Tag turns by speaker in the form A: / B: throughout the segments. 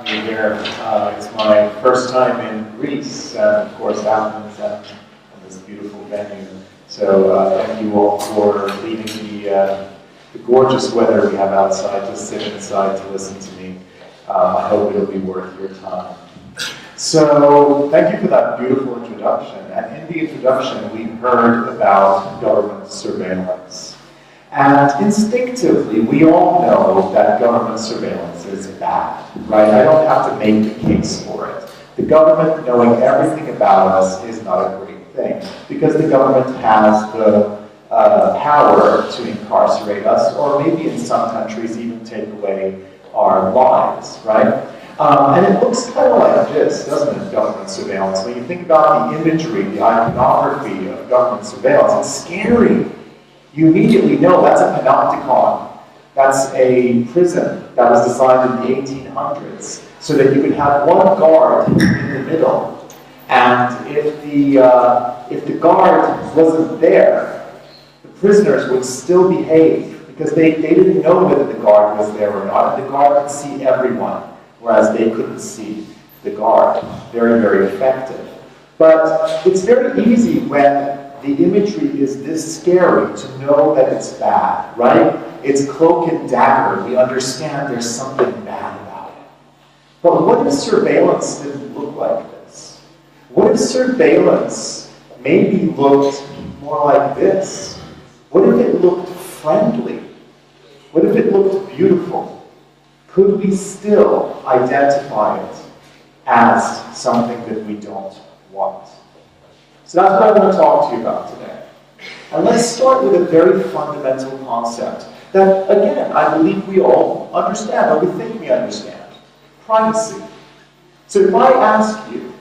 A: Here. It's my first time in Greece, and of course Athens, and this beautiful venue. So thank you all for leaving the gorgeous weather we have outside to sit inside to listen to me. I hope it'll be worth your time. So thank you for that beautiful introduction. And in the introduction, we heard about government surveillance. And instinctively, we all know that government surveillance is bad, right? I don't have to make the case for it. The government knowing everything about us is not a great thing, because the government has the power to incarcerate us, or maybe in some countries even take away our lives, right? And it looks kind of like this, doesn't it, government surveillance? When you think about the imagery, the iconography of government surveillance, it's scary. You immediately know that's a panopticon. That's a prison that was designed in the 1800s so that you could have one guard in the middle. And if the guard wasn't there, the prisoners would still behave because they didn't know whether the guard was there or not. And the guard could see everyone, whereas they couldn't see the guard. Very, very effective. But it's very easy when the imagery is this scary to know that it's bad, right? It's cloak and dagger. We understand there's something bad about it. But what if surveillance didn't look like this? What if surveillance maybe looked more like this? What if it looked friendly? What if it looked beautiful? Could we still identify it as something that we don't want? So that's what I want to talk to you about today. And let's start with a very fundamental concept that, again, I believe we all understand, or we think we understand. Privacy. So if I ask you,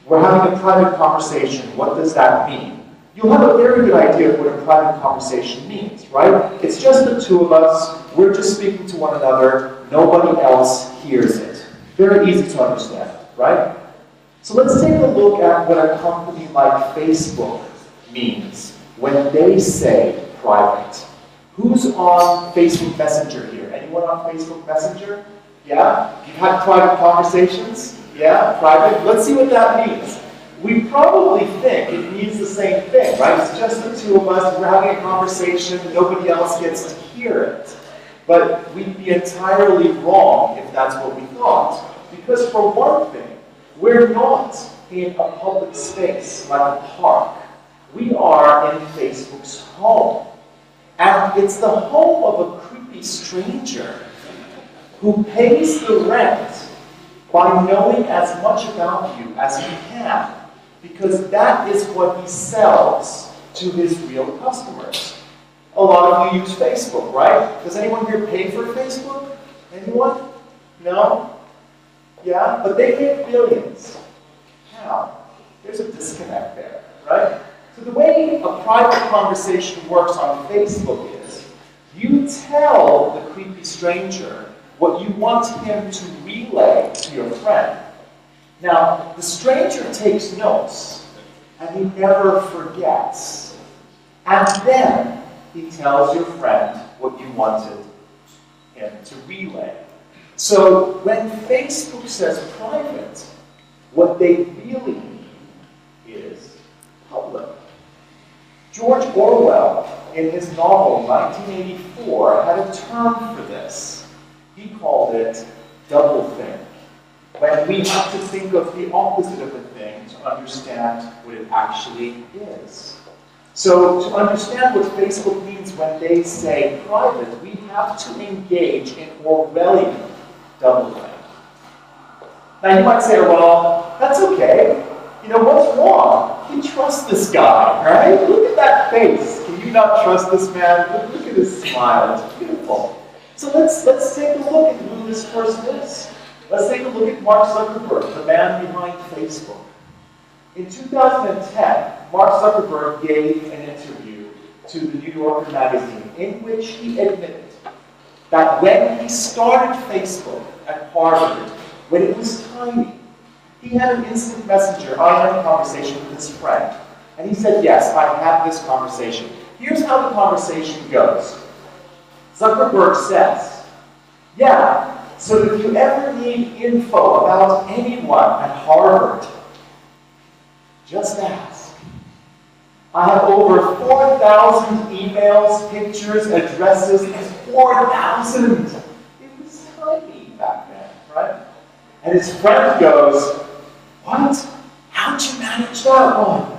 A: we're having a private conversation, what does that mean? You'll have a very good idea of what a private conversation means, right? It's just the two of us, we're just speaking to one another, nobody else hears it. Very easy to understand, right? So let's take a look at what a company like Facebook means when they say private. Who's on Facebook Messenger here? Anyone on Facebook Messenger? Yeah? You've had private conversations? Yeah? Private? Let's see what that means. We probably think it means the same thing, right? It's just the two of us, we're having a conversation, nobody else gets to hear it. But we'd be entirely wrong if that's what we thought. Because for one thing, we're not in a public space like a park. We are in Facebook's home. And it's the home of a creepy stranger who pays the rent by knowing as much about you as he can, because that is what he sells to his real customers. A lot of you use Facebook, right? Does anyone here pay for Facebook? Anyone? No? Yeah, but they make billions. How? There's a disconnect there, right? So the way a private conversation works on Facebook is, you tell the creepy stranger what you want him to relay to your friend. Now, the stranger takes notes, and he never forgets. And then he tells your friend what you wanted him to relay. So when Facebook says private, what they really mean is public. George Orwell, in his novel 1984, had a term for this. He called it doublethink, when we have to think of the opposite of a thing to understand what it actually is. So to understand what Facebook means when they say private, we have to engage in Orwellian doublethink. Now you might say, well, that's okay. You know, what's wrong? You trust this guy, right? Look at that face. Can you not trust this man? Look at his smile. It's beautiful. So let's take a look at who this person is. Let's take a look at Mark Zuckerberg, the man behind Facebook. In 2010, Mark Zuckerberg gave an interview to the New Yorker magazine in which he admitted that when he started Facebook at Harvard, when it was tiny, he had an instant messenger online conversation with his friend. And he said, yes, I had this conversation. Here's how the conversation goes. Zuckerberg says, yeah, So if you ever need info about anyone at Harvard, just ask. I have over 4,000 emails, pictures, addresses. It's 4,000. It was tiny back then, right? And his friend goes, "What? How'd you manage that one?"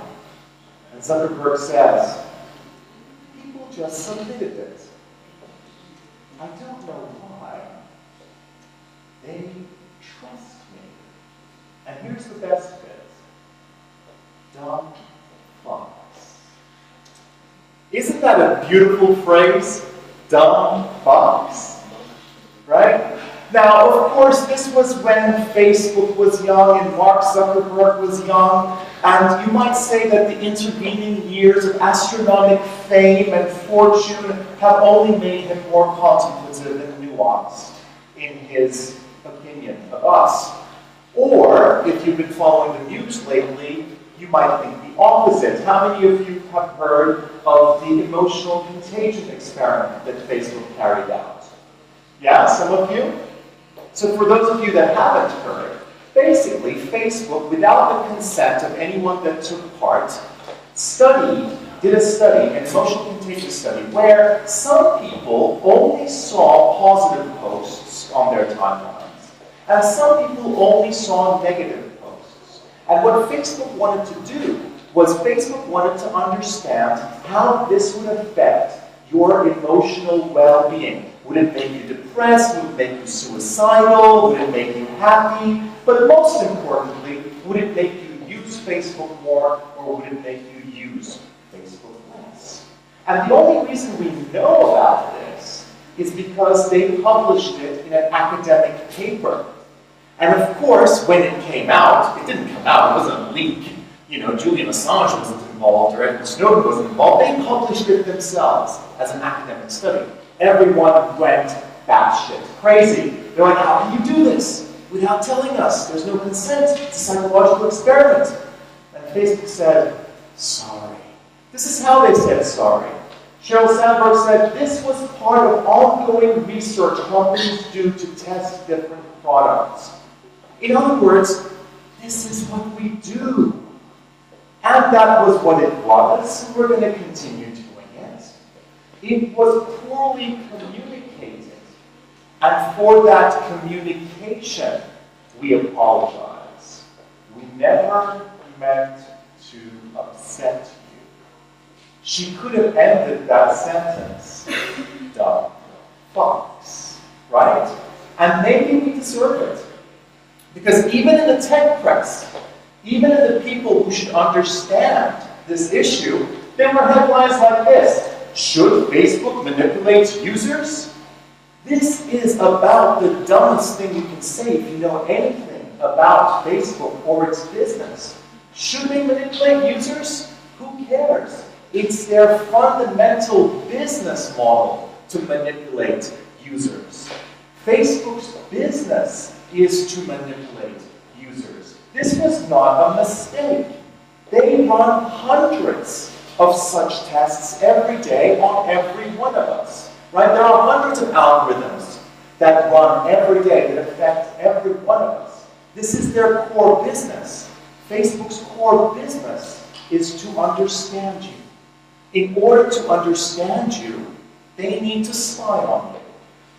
A: And Zuckerberg says, "People just submitted it. I don't know why. They trust me." And here's the best bit. Dumb fucks. Isn't that a beautiful phrase? Dumb fucks? Right? Now, of course, this was when Facebook was young and Mark Zuckerberg was young, and you might say that the intervening years of astronomical fame and fortune have only made him more contemplative and nuanced in his opinion of us. Or, if you've been following the news lately, you might think the opposite. How many of you have heard of the emotional contagion experiment that Facebook carried out? Yeah, some of you? So for those of you that haven't heard, basically Facebook, without the consent of anyone that took part, did a study, an emotional contagion study, where some people only saw positive posts on their timelines, and some people only saw negative posts. And what Facebook wanted to do was Facebook wanted to understand how this would affect your emotional well-being. Would it make you depressed? Would it make you suicidal? Would it make you happy? But most importantly, would it make you use Facebook more, or would it make you use Facebook less? And the only reason we know about this is because they published it in an academic paper. And of course, when it came out, it didn't come out, it wasn't a leak. You know, Julian Assange wasn't involved, or Edward Snowden wasn't involved. They published it themselves as an academic study. Everyone went batshit crazy. They're like, how can you do this without telling us? There's no consent. It's a psychological experiment. And Facebook said, sorry. This is how they said sorry. Sheryl Sandberg said, this was part of ongoing research companies do to test different products. In other words, this is what we do. And that was what it was. We're going to continue doing it. It was poorly communicated. And for that communication, we apologize. We never meant to upset you. She could have ended that sentence. Dumb fucks. Right? And maybe we deserve it. Because even in the tech press, even in the people who should understand this issue, there were headlines like this. Should Facebook manipulate users? This is about the dumbest thing you can say if you know anything about Facebook or its business. Should they manipulate users? Who cares? It's their fundamental business model to manipulate users. Facebook's business is to manipulate users. This was not a mistake. They run hundreds of such tests every day on every one of us. Right? There are hundreds of algorithms that run every day that affect every one of us. This is their core business. Facebook's core business is to understand you. In order to understand you, they need to spy on you.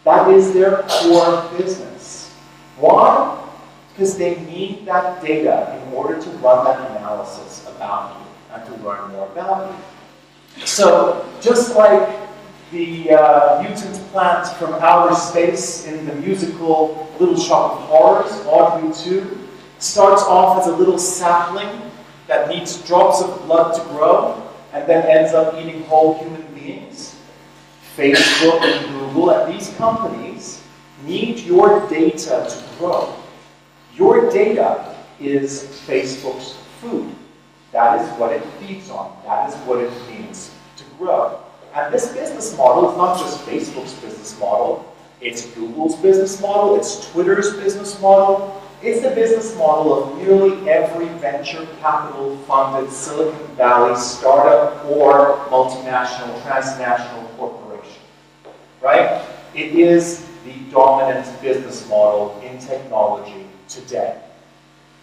A: That is their core business. Why? Because they need that data in order to run that analysis about you and to learn more about you. So, just like the mutant plant from outer space in the musical Little Shop of Horrors, Audrey 2, starts off as a little sapling that needs drops of blood to grow and then ends up eating whole human beings. Facebook and Google and these companies need your data to grow. Your data is Facebook's food. That is what it feeds on. That is what it needs to grow. And this business model is not just Facebook's business model. It's Google's business model. It's Twitter's business model. It's the business model of nearly every venture capital-funded Silicon Valley startup or multinational, transnational corporation. Right? It is
B: the dominant business model in technology today?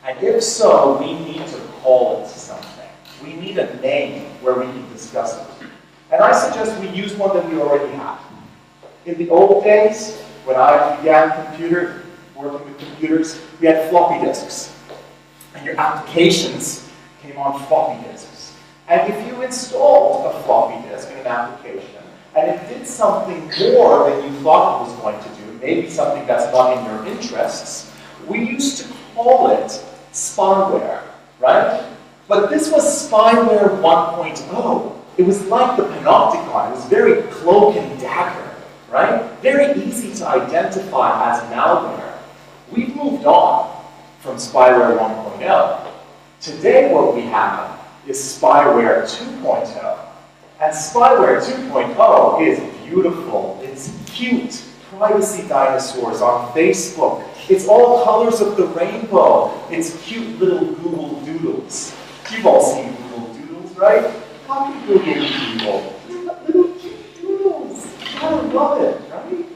B: And if so, we need to call it something. We need a name where we can discuss it. And I suggest we use one that we already have. In the old days, when I began working with computers, we had floppy disks. And your applications came on floppy disks. And if you installed a floppy disk in an application, and it did something more than you thought it was going to do, maybe something that's not in your interests, we used to call it spyware, right? But this was spyware 1.0. It was like the panopticon. It was very cloak and dagger, right? Very easy to identify as malware. We've moved on from spyware 1.0. Today what we have is spyware 2.0. And spyware 2.0 is beautiful. It's cute. Privacy dinosaurs on Facebook. It's all colors of the rainbow. It's cute little Google Doodles. You've all seen Google Doodles, right? How can Google Doodle? Little cute doodles. I love it, right?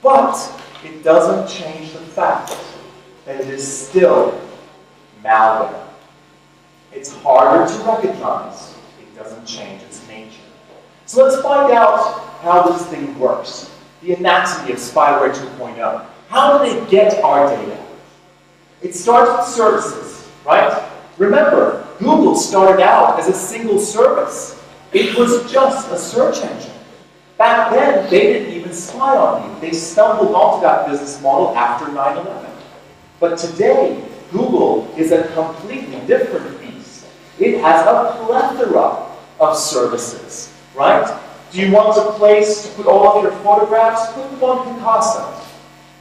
B: But it doesn't change the fact that it is still malware. It's harder to recognize. It doesn't change its nature. So let's find out how this thing works. The anatomy of spyware 2.0. How do they get our data? It starts with services, right? Remember, Google started out as a single service. It was just a search engine. Back then, they didn't even spy on you. They stumbled onto that business model after 9/11. But today, Google is a completely different beast. It has a plethora of services, right? Do you want a place to put all of your photographs? Put them on Picasa.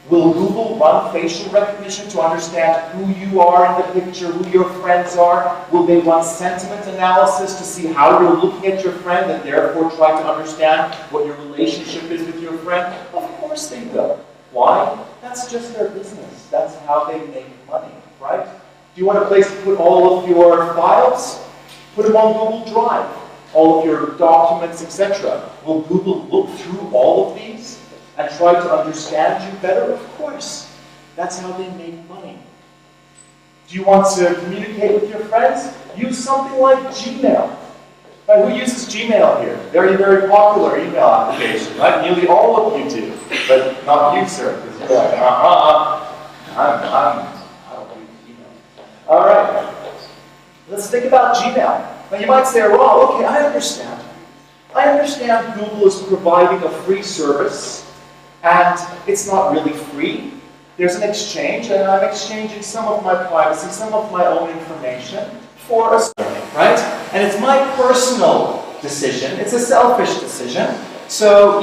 B: Will Google run facial recognition to understand who you are in the picture, who your friends are? Will they run sentiment analysis to see how you're looking at your friend and therefore try to understand what your relationship is with your friend? Of course they will. Why? That's just their business. That's how they make money, right? Do you want a place to put all of your files? Put them on Google Drive. All of your documents, etc. Will Google look through all of these and try to understand you better? Of course. That's how they make money. Do you want to communicate with your friends? Use something like Gmail. Right, who uses Gmail here? Very, very popular email application, right? Nearly all of you do, but not you, sir, because you're like, I don't use email. All right, let's think about Gmail. Now you might say, well, okay, I understand. I understand Google is providing a free service, and it's not really free. There's an exchange, and I'm exchanging some of my privacy, some of my own information for a service, right? And it's my personal decision. It's a selfish decision. So,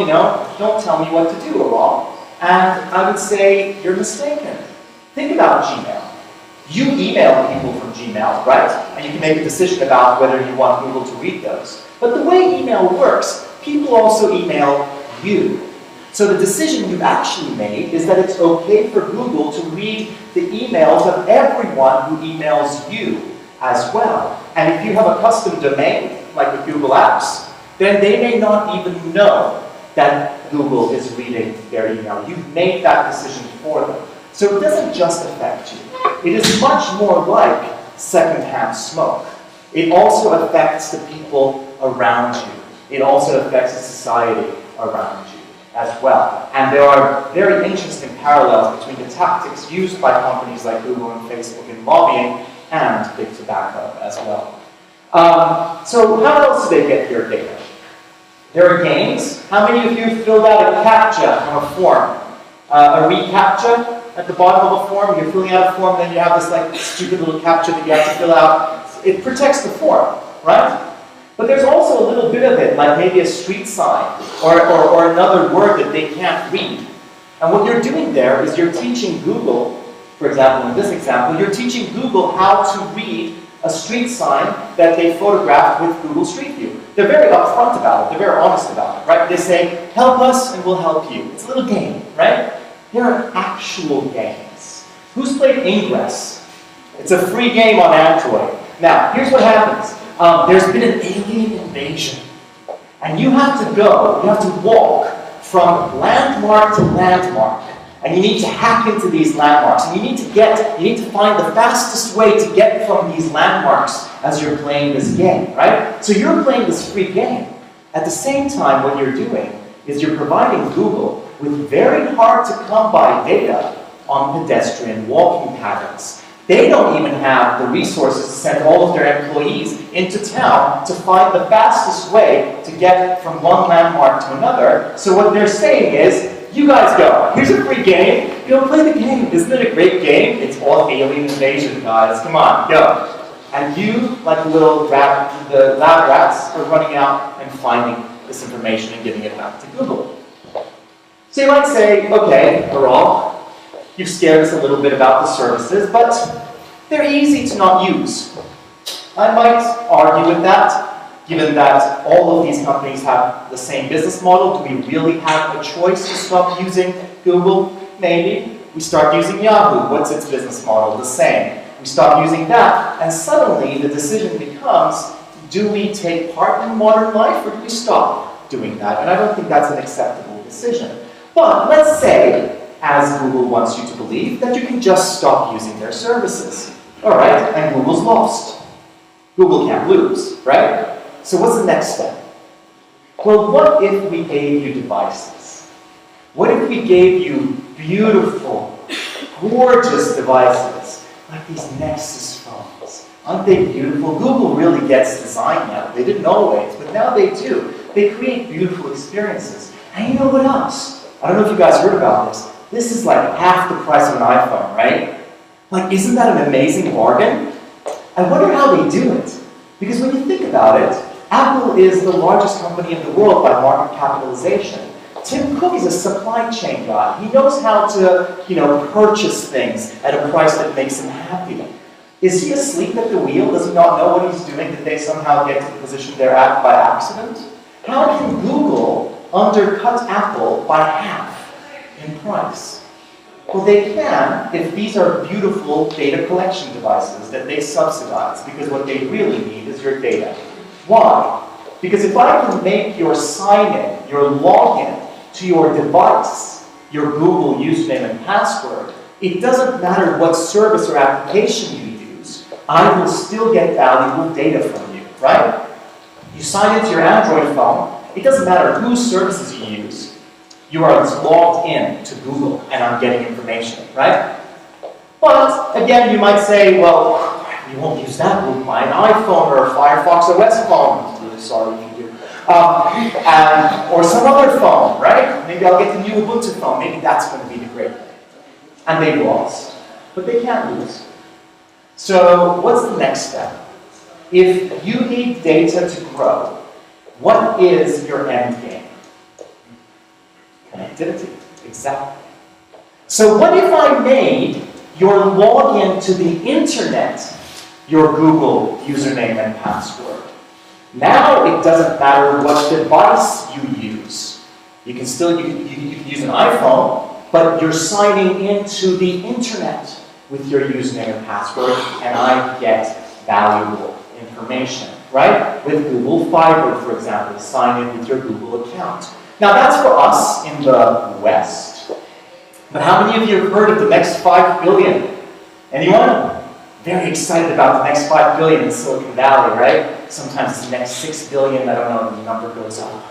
B: don't tell me what to do, Aral. And I would say, you're mistaken. Think about Gmail. You email people from Gmail, right? And you can make a decision about whether you want Google to read those. But the way email works, people also email you. So the decision you've actually made is that it's okay for Google to read the emails of everyone who emails you as well. And if you have a custom domain, like with Google Apps, then they may not even know that Google is reading their email. You've made that decision for them. So it doesn't just affect you. It is much more like secondhand smoke. It also affects the people around you. It also affects the society around you as well. And there are very interesting parallels between the tactics used by companies like Google and Facebook in lobbying and big tobacco as well. So how else do they get your data? There are games. How many of you filled out a CAPTCHA on a form? A reCAPTCHA at the bottom of a form. You're filling out a form, then you have this like stupid little CAPTCHA that you have to fill out. It protects the form, right? But there's also a little bit of it, like maybe a street sign or another word that they can't read. And what you're doing there is you're teaching Google, for example, in this example, you're teaching Google how to read a street sign that they photographed with Google Street View. They're very upfront about it. They're very honest about it, right? They say, help us and we'll help you. It's a little game, right? There are actual games. Who's played Ingress? It's a free game on Android. Now, here's what happens. There's been an alien invasion. And you have to go, you have to walk from landmark to landmark. And you need to hack into these landmarks. And you need to find the fastest way to get from these landmarks as you're playing this game, right? So you're playing this free game. At the same time, what you're doing is you're providing Google with very hard to come by data on pedestrian walking patterns. They don't even have the resources to send all of their employees into town to find the fastest way to get from one landmark to another. So what they're saying is, you guys go. Here's a free game. Go play the game. Isn't it a great game? It's all alien invasion, guys. Come on, go. And you, like the little the lab rats, are running out and finding this information and giving it back to Google. So you might say, okay, Aral, you've scared us a little bit about the services, but they're easy to not use. I might argue with that. Given that all of these companies have the same business model, do we really have a choice to stop using Google? Maybe. We start using Yahoo. What's its business model? The same. We stop using that, and suddenly the decision becomes, do we take part in modern life or do we stop doing that? And I don't think that's an acceptable decision. But let's say, as Google wants you to believe, that you can just stop using their services. All right, and Google's lost. Google can't lose, right? So what's the next step? Well, what if we gave you devices? What if we gave you beautiful, gorgeous devices, like these Nexus phones? Aren't they beautiful? Google really gets design now. They didn't always, but now they do. They create beautiful experiences. And you know what else? I don't know if you guys heard about this. This is like half the price of an iPhone, right? Like, isn't that an amazing bargain? I wonder how they do it. Because when you think about it, Apple is the largest company in the world by market capitalization. Tim Cook is a supply chain guy. He knows how to, purchase things at a price that makes him happy. Is he asleep at the wheel? Does he not know what he's doing? Did they somehow get to the position they're at by accident? How can Google undercut Apple by half in price? Well, they can if these are beautiful data collection devices that they subsidize, because what they really need is your data. Why? Because if I can make your sign-in, your login to your device, your Google username and password, it doesn't matter what service or application you use, I will still get valuable data from you, right? You sign into your Android phone, it doesn't matter whose services you use, you are logged in to Google and I'm getting information, right? But, again, you might say, well, you won't use that. We'll buy an iPhone or a Firefox OS phone. I'm really sorry if you do. Or some other phone, right? Maybe I'll get the new Ubuntu phone. Maybe that's going to be the great thing. And they've lost. But they can't lose. So what's the next step? If you need data to grow, what is your end game? Connectivity. Exactly. So what if I made your login to the internet your Google username and password? Now it doesn't matter what device you use. You can use an iPhone, but you're signing into the internet with your username and password, and I get valuable information, right? With Google Fiber, for example, sign in with your Google account. Now that's for us in the West. But how many of you have heard of the next 5 billion? Anyone? Very excited about the next 5 billion in Silicon Valley, right? Sometimes it's the next 6 billion, I don't know, the number goes up.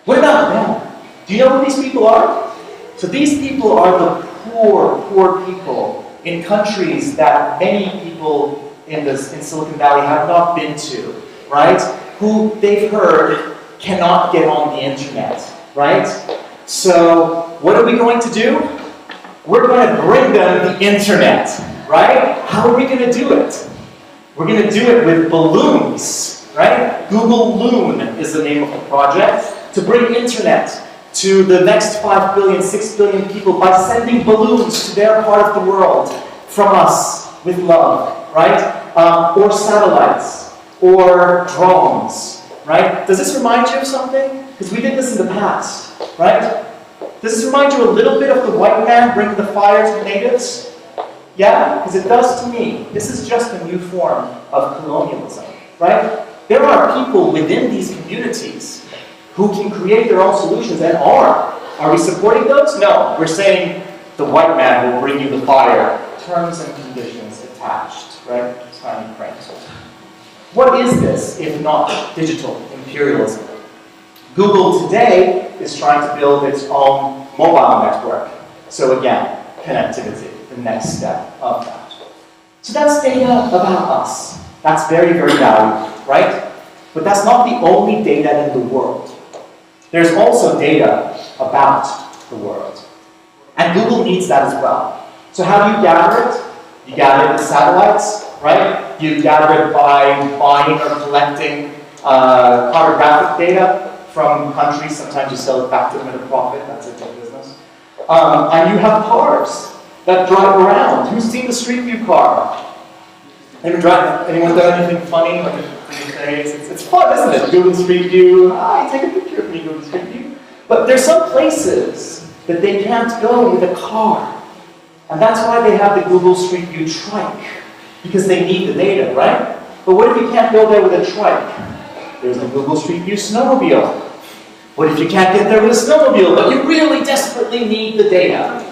B: What about them? Do you know who these people are? So these people are the poor people in countries that many people in Silicon Valley have not been to, right? Who they've heard cannot get on the internet, right? So what are we going to do? We're going to bring them the internet, right? How are we going to do it? We're going to do it with balloons, right? Google Loon is the name of the project, to bring internet to the next 5 billion, 6 billion people by sending balloons to their part of the world from us with love, right? Or satellites, or drones, right? Does this remind you of something? Because we did this in the past, right? Does this remind you a little bit of the white man bringing the fire to the natives? Yeah? Because it does to me. This is just a new form of colonialism, right? There are people within these communities who can create their own solutions and are Are we supporting those? No. We're saying the white man will bring you the fire. Terms and conditions attached, right? Tiny print. What is this if not digital imperialism? Google today is trying to build its own mobile network. So again, connectivity, the next step of that. So that's data about us. That's very, very valuable, right? But that's not the only data in the world. There's also data about the world. And Google needs that as well. So how do you gather it? You gather it with satellites, right? You gather it by buying or collecting cartographic data from countries. Sometimes you sell it back to them at a profit. That's a good business. And you have cars that drive around. Who's seen the Street View car? Anyone done anything funny? Like it's fun, isn't it? Google Street View. You take a picture of me, Google Street View. But there's some places that they can't go with a car. And that's why they have the Google Street View trike. Because they need the data, right? But what if you can't go there with a trike? There's the Google Street View snowmobile. What if you can't get there with a snowmobile, but you really desperately need the data?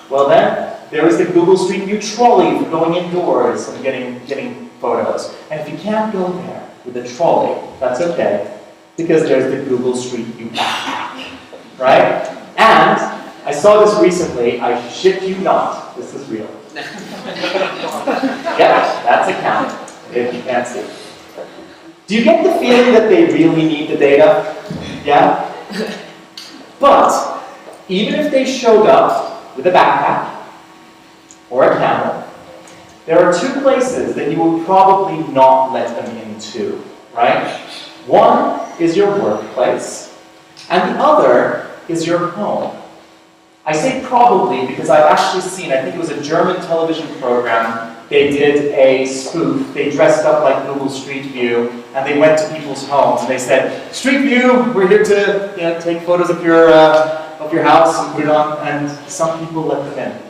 B: Well then, there is the Google Street View trolley for going indoors and getting photos. And if you can't go there with a trolley, that's okay, because there's the Google Street View backpack, right? And I saw this recently, I shit you not, this is real. Yeah, that's a count, if you can't see. Do you get the feeling that they really need the data? Yeah? But, even if they showed up with a backpack, or a camera, there are two places that you will probably not let them into, right? One is your workplace, and the other is your home. I say probably because I've actually seen, I think it was a German television program, they did a spoof, they dressed up like Google Street View, and they went to people's homes, and they said, Street View, we're here to take photos of your house and put it on, and some people let them in.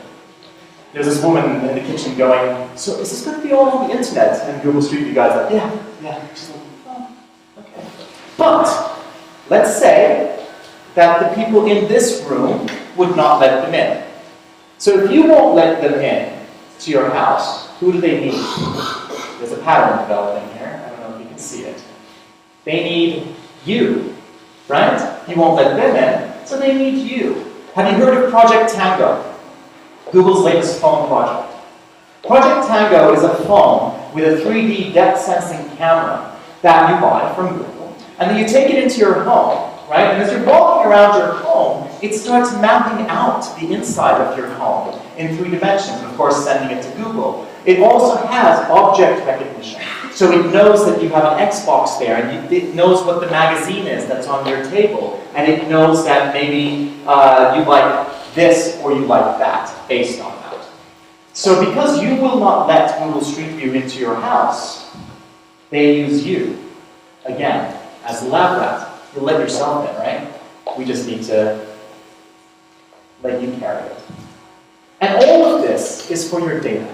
B: There's this woman in the kitchen going, so is this going to be all on the internet? And Google Street View guy's like, yeah. She's like, oh, okay. But, let's say that the people in this room would not let them in. So if you won't let them in to your house, who do they need? There's a pattern developing here. I don't know if you can see it. They need you, right? You won't let them in, so they need you. Have you heard of Project Tango? Google's latest phone project. Project Tango is a phone with a 3D depth sensing camera that you buy from Google, and then you take it into your home, right? And as you're walking around your home, it starts mapping out the inside of your home in 3 dimensions, and of course sending it to Google. It also has object recognition. So it knows that you have an Xbox there, and it knows what the magazine is that's on your table, and it knows that maybe you like this or you like that, based on that. So because you will not let Google Street View into your house, they use you, again, as a lab rat. You'll let yourself in, right? We just need to let you carry it. And all of this is for your data.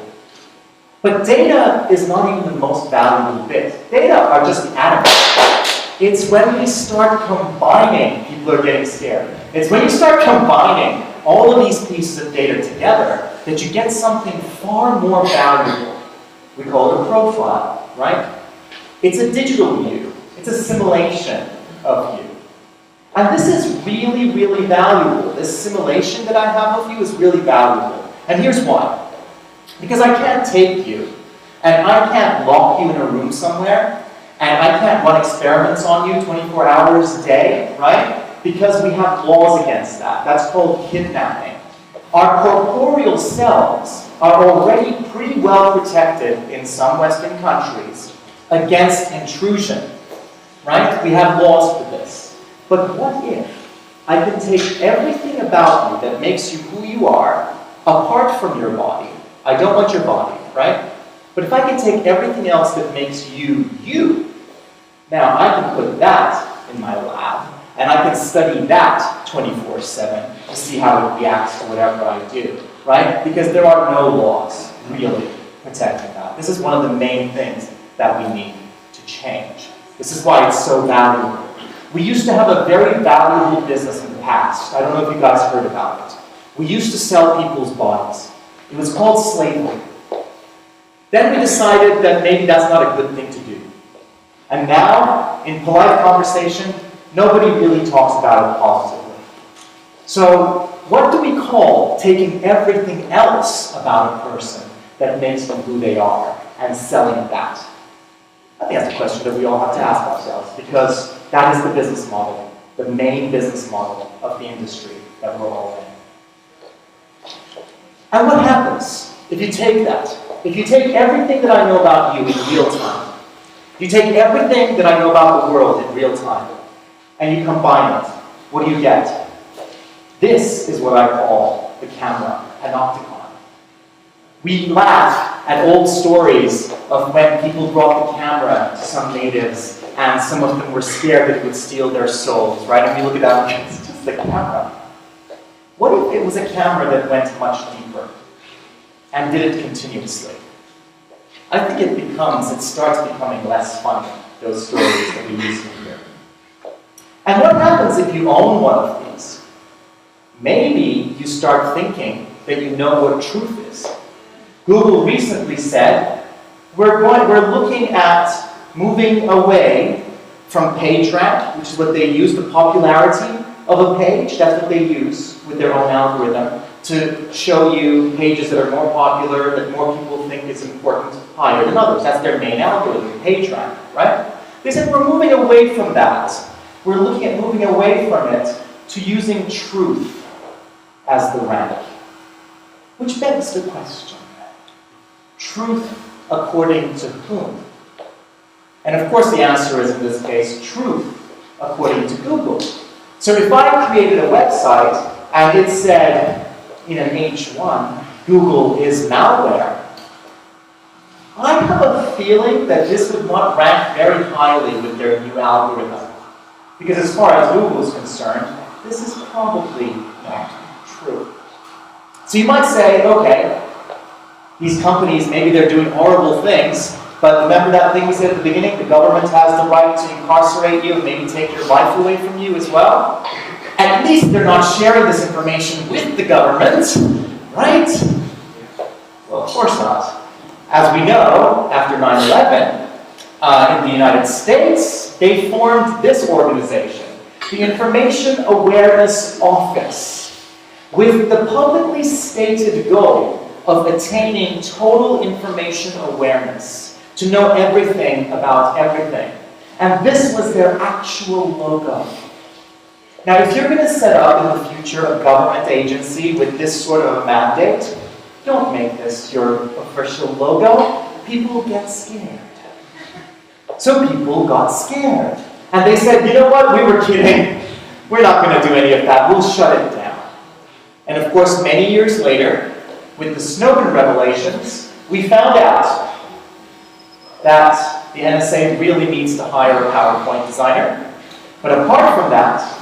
B: But data is not even the most valuable bit. Data are just the atoms. It's when we start combining, people are getting scared. It's when you start combining all of these pieces of data together that you get something far more valuable. We call it a profile, right? It's a digital you. It's a simulation of you. And this is really, really valuable. This simulation that I have of you is really valuable. And here's why. Because I can't take you, and I can't lock you in a room somewhere, and I can't run experiments on you 24 hours a day, right? Because we have laws against that. That's called kidnapping. Our corporeal selves are already pretty well protected in some Western countries against intrusion, right? We have laws for this. But what if I can take everything about you that makes you who you are, apart from your body? I don't want your body, right? But if I can take everything else that makes you, you, now I can put that in my lab, and I can study that 24/7 to see how it reacts to whatever I do, right? Because there are no laws really protecting that. This is one of the main things that we need to change. This is why it's so valuable. We used to have a very valuable business in the past. I don't know if you guys heard about it. We used to sell people's bodies. It was called slavery. Then we decided that maybe that's not a good thing to do. And now, in polite conversation, nobody really talks about it positively. So, what do we call taking everything else about a person that makes them who they are and selling that? I think that's a question that we all have to ask ourselves, because that is the business model, the main business model of the industry that we're all in. And what happens if you take that? If you take everything that I know about you in real time, you take everything that I know about the world in real time, and you combine it, what do you get? This is what I call the camera, an opticon. We laugh at old stories of when people brought the camera to some natives, and some of them were scared that it would steal their souls, right? And we look at that and it's just a camera. What if it was a camera that went much deeper and did it continuously? I think it starts becoming less funny, those stories that we used to hear. And what happens if you own one of these? Maybe you start thinking that you know what truth is. Google recently said, we're looking at moving away from page rank, which is what they use, the popularity of a page, that's what they use with their own algorithm, to show you pages that are more popular, that more people think is important, higher than others. That's their main algorithm, page rank, right? They said we're moving away from that. We're looking at moving away from it to using truth as the rank. Which begs the question, truth according to whom? And of course the answer is, in this case, truth according to Google. So if I created a website and it said in an H1, Google is malware, I have a feeling that this would not rank very highly with their new algorithm. Because as far as Google is concerned, this is probably not true. So you might say, okay, these companies, maybe they're doing horrible things, but remember that thing we said at the beginning, the government has the right to incarcerate you and maybe take your life away from you as well? At least they're not sharing this information with the government, right? Well, of course not. As we know, after 9/11, in the United States, they formed this organization, the Information Awareness Office, with the publicly stated goal of attaining total information awareness, to know everything about everything. And this was their actual logo. Now, if you're going to set up in the future a government agency with this sort of a mandate, don't make this your official logo. People get scared. So people got scared. And they said, you know what, we were kidding. We're not going to do any of that. We'll shut it down. And of course, many years later, with the Snowden revelations, we found out that the NSA really needs to hire a PowerPoint designer. But apart from that,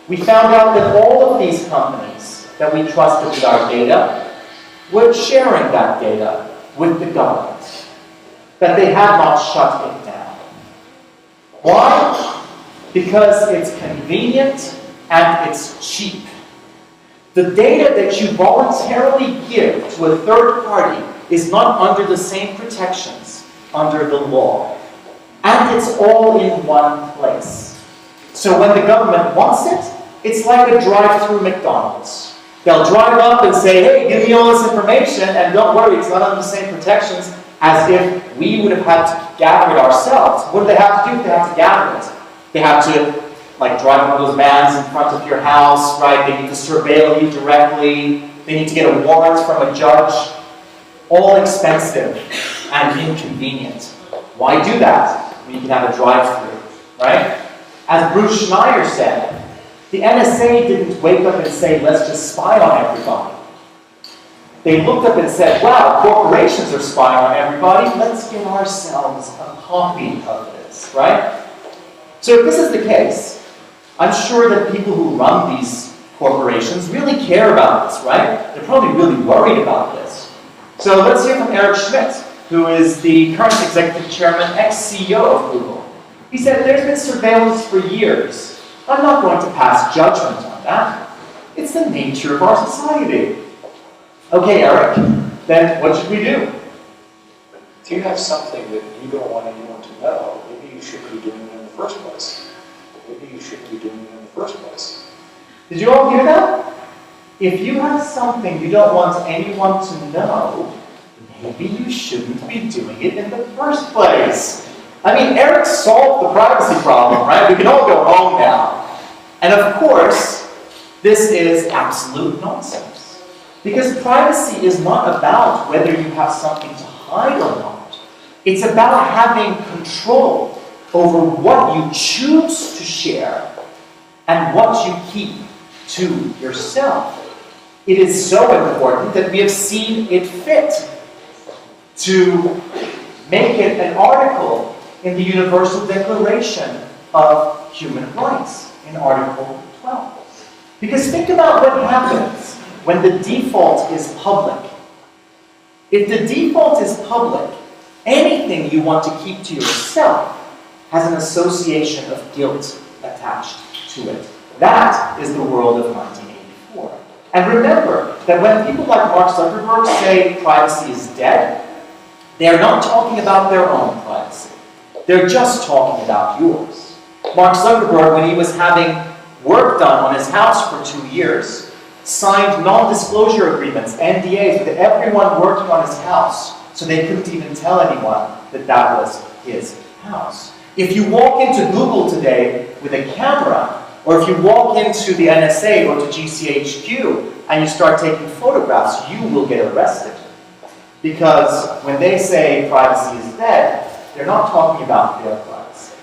B: we found out that all of these companies that we trusted with our data were sharing that data with the government, that they had not shut it down. Why? Because it's convenient and it's cheap. The data that you voluntarily give to a third party is not under the same protections under the law. And it's all in one place. So when the government wants it, it's like a drive-through McDonald's. They'll drive up and say, hey, give me all this information, and don't worry, it's not under the same protections as if we would have had to gather it ourselves. What do they have to do? They have to gather it. They have to drive one of those vans in front of your house, right? They need to surveil you directly. They need to get a warrant from a judge. All expensive and inconvenient. Why do that when you can have a drive-through, right? As Bruce Schneier said, the NSA didn't wake up and say, let's just spy on everybody. They looked up and said, wow, corporations are spying on everybody. Let's get ourselves a copy of this, right? So if this is the case, I'm sure that people who run these corporations really care about this, right? They're probably really worried about this. So let's hear from Eric Schmidt, who is the current executive chairman, ex-CEO of Google. He said, there's been surveillance for years. I'm not going to pass judgment on that. It's the nature of our society. Okay, Eric, then what should we do?
C: If you have something that you don't want anyone to know, maybe you shouldn't be doing it in the first place. Maybe you shouldn't be doing it in the first place.
B: Did you all hear that? If you have something you don't want anyone to know, maybe you shouldn't be doing it in the first place. I mean, Eric solved the privacy problem, right? We can all go home now. And of course, this is absolute nonsense. Because privacy is not about whether you have something to hide or not. It's about having control over what you choose to share and what you keep to yourself. It is so important that we have seen it fit to make it an article in the Universal Declaration of Human Rights, in Article 12. Because think about what happens when the default is public. If the default is public, anything you want to keep to yourself has an association of guilt attached to it. That is the world of 1984. And remember that when people like Mark Zuckerberg say privacy is dead, they are not talking about their own privacy. They're just talking about yours. Mark Zuckerberg, when he was having work done on his house for 2 years, signed non-disclosure agreements, NDAs, with everyone working on his house, so they couldn't even tell anyone that that was his house. If you walk into Google today with a camera, or if you walk into the NSA or to GCHQ and you start taking photographs, you will get arrested. Because when they say privacy is dead, they're not talking about their privacy.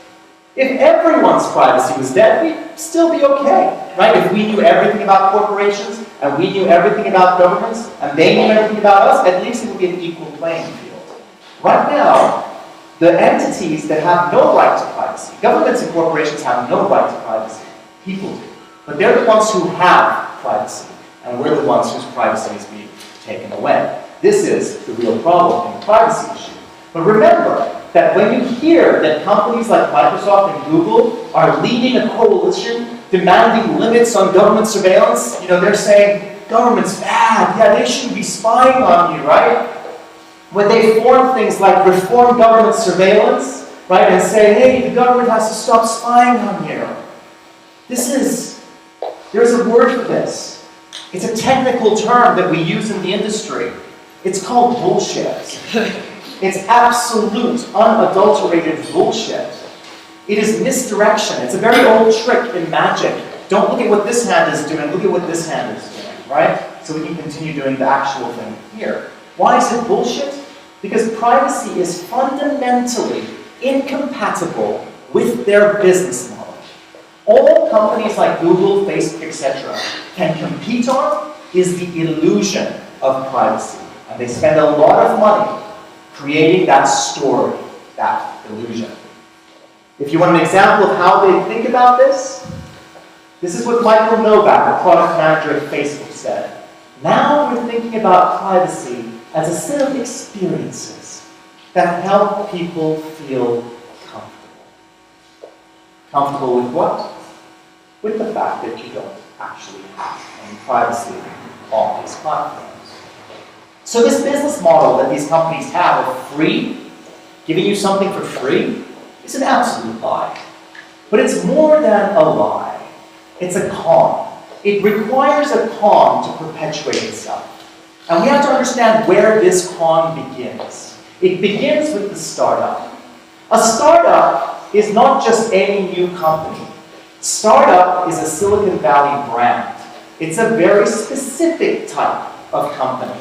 B: If everyone's privacy was dead, we'd still be okay, right? If we knew everything about corporations, and we knew everything about governments, and they knew everything about us, at least it would be an equal playing field. Right now, the entities that have no right to privacy, governments and corporations have no right to privacy. People do. But they're the ones who have privacy, and we're the ones whose privacy is being taken away. This is the real problem in the privacy issue. But remember that when you hear that companies like Microsoft and Google are leading a coalition demanding limits on government surveillance, they're saying, government's bad, yeah, they shouldn't be spying on you, right? When they form things like reform government surveillance, right, and say, hey, the government has to stop spying on you. There's a word for this. It's a technical term that we use in the industry. It's called bullshit. It's absolute, unadulterated bullshit. It is misdirection. It's a very old trick in magic. Don't look at what this hand is doing, look at what this hand is doing, right? So we can continue doing the actual thing here. Why is it bullshit? Because privacy is fundamentally incompatible with their business model. All companies like Google, Facebook, etc. can compete on is the illusion of privacy. And they spend a lot of money creating that story, that illusion. If you want an example of how they think about this is what Michael Novak, the product manager at Facebook, said. Now we're thinking about privacy as a set of experiences that help people feel comfortable. Comfortable with what? With the fact that you don't actually have any privacy on these platforms. So this business model that these companies have of free, giving you something for free, is an absolute lie. But it's more than a lie. It's a con. It requires a con to perpetuate itself. And we have to understand where this con begins. It begins with the startup. A startup is not just any new company. Startup is a Silicon Valley brand. It's a very specific type of company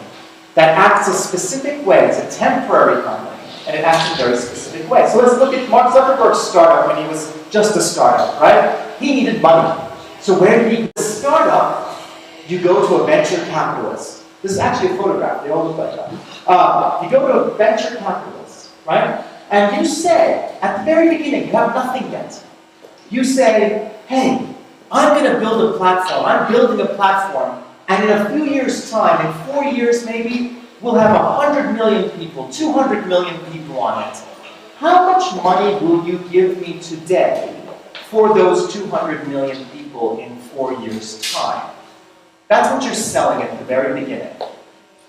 B: that acts a specific way. It's a temporary company, and it acts in a very specific way. So let's look at Mark Zuckerberg's startup when he was just a startup, right? He needed money. So where did he go? The startup, you go to a venture capitalist. This is actually a photograph. They all look like that. You go to a venture capitalist, right? And you say, at the very beginning, you have nothing yet. You say, hey, I'm going to build a platform. I'm building a platform. And in a few years' time, in 4 years maybe, we'll have 100 million people, 200 million people on it. how much money will you give me today for those 200 million people in 4 years' time? That's what you're selling at the very beginning.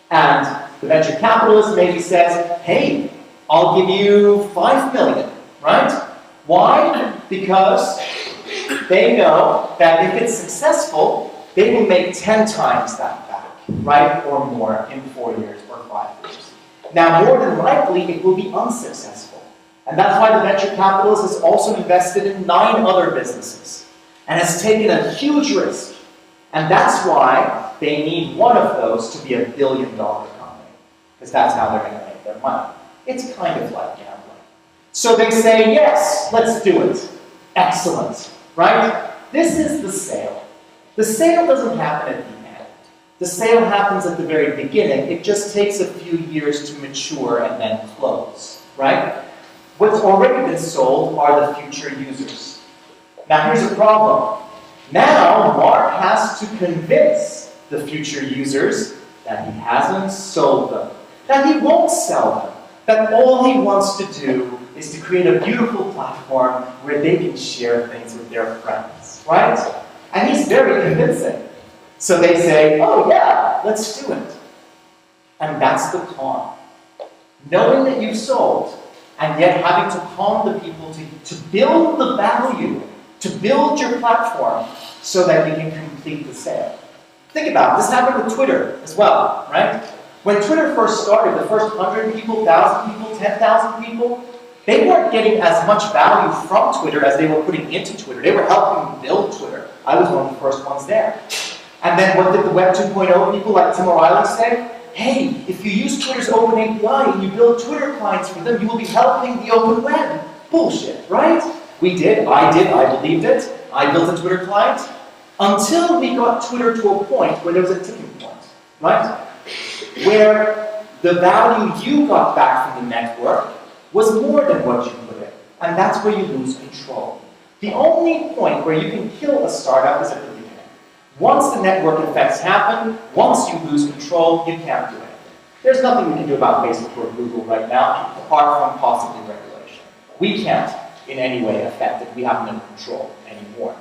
B: And the venture capitalist maybe says, hey, I'll give you 5 million, right? Why? Because they know that if it's successful, they will make 10 times that back, right? Or more in 4 years or 5 years. Now, more than likely, it will be unsuccessful. And that's why the venture capitalist has also invested in 9 other businesses and has taken a huge risk. And that's why they need one of those to be $1 billion company, because that's how they're going to make their money. It's kind of like gambling. So they say, yes, let's do it. Excellent, right? This is the sale. The sale doesn't happen at the end. The sale happens at the very beginning. It just takes a few years to mature and then close, right? What's already been sold are the future users. Now here's a problem. Now Mark has to convince the future users that he hasn't sold them, that he won't sell them, that all he wants to do is to create a beautiful platform where they can share things with their friends, right? And he's very convincing. So they say, oh yeah, let's do it. And that's the con. Knowing that you've sold, and yet having to con the people to build the value, to build your platform, so that you can complete the sale. Think about it. This happened with Twitter as well, right? When Twitter first started, the first 100 people, 1,000 people, 10,000 people, they weren't getting as much value from Twitter as they were putting into Twitter. They were helping build Twitter. I was one of the first ones there. And then what did the Web 2.0 people like Tim O'Reilly say? Hey, if you use Twitter's open API and you build Twitter clients for them, you will be helping the open web. Bullshit, right? We did, I believed it. I built a Twitter client until we got Twitter to a point where there was a tipping point, right? Where the value you got back from the network was more than what you put in. And that's where you lose control. The only point where you can kill a startup is at the beginning. Once the network effects happen, once you lose control, you can't do it. There's nothing we can do about Facebook or Google right now, apart from possibly regulation. We can't in any way affect it. We have no control anymore.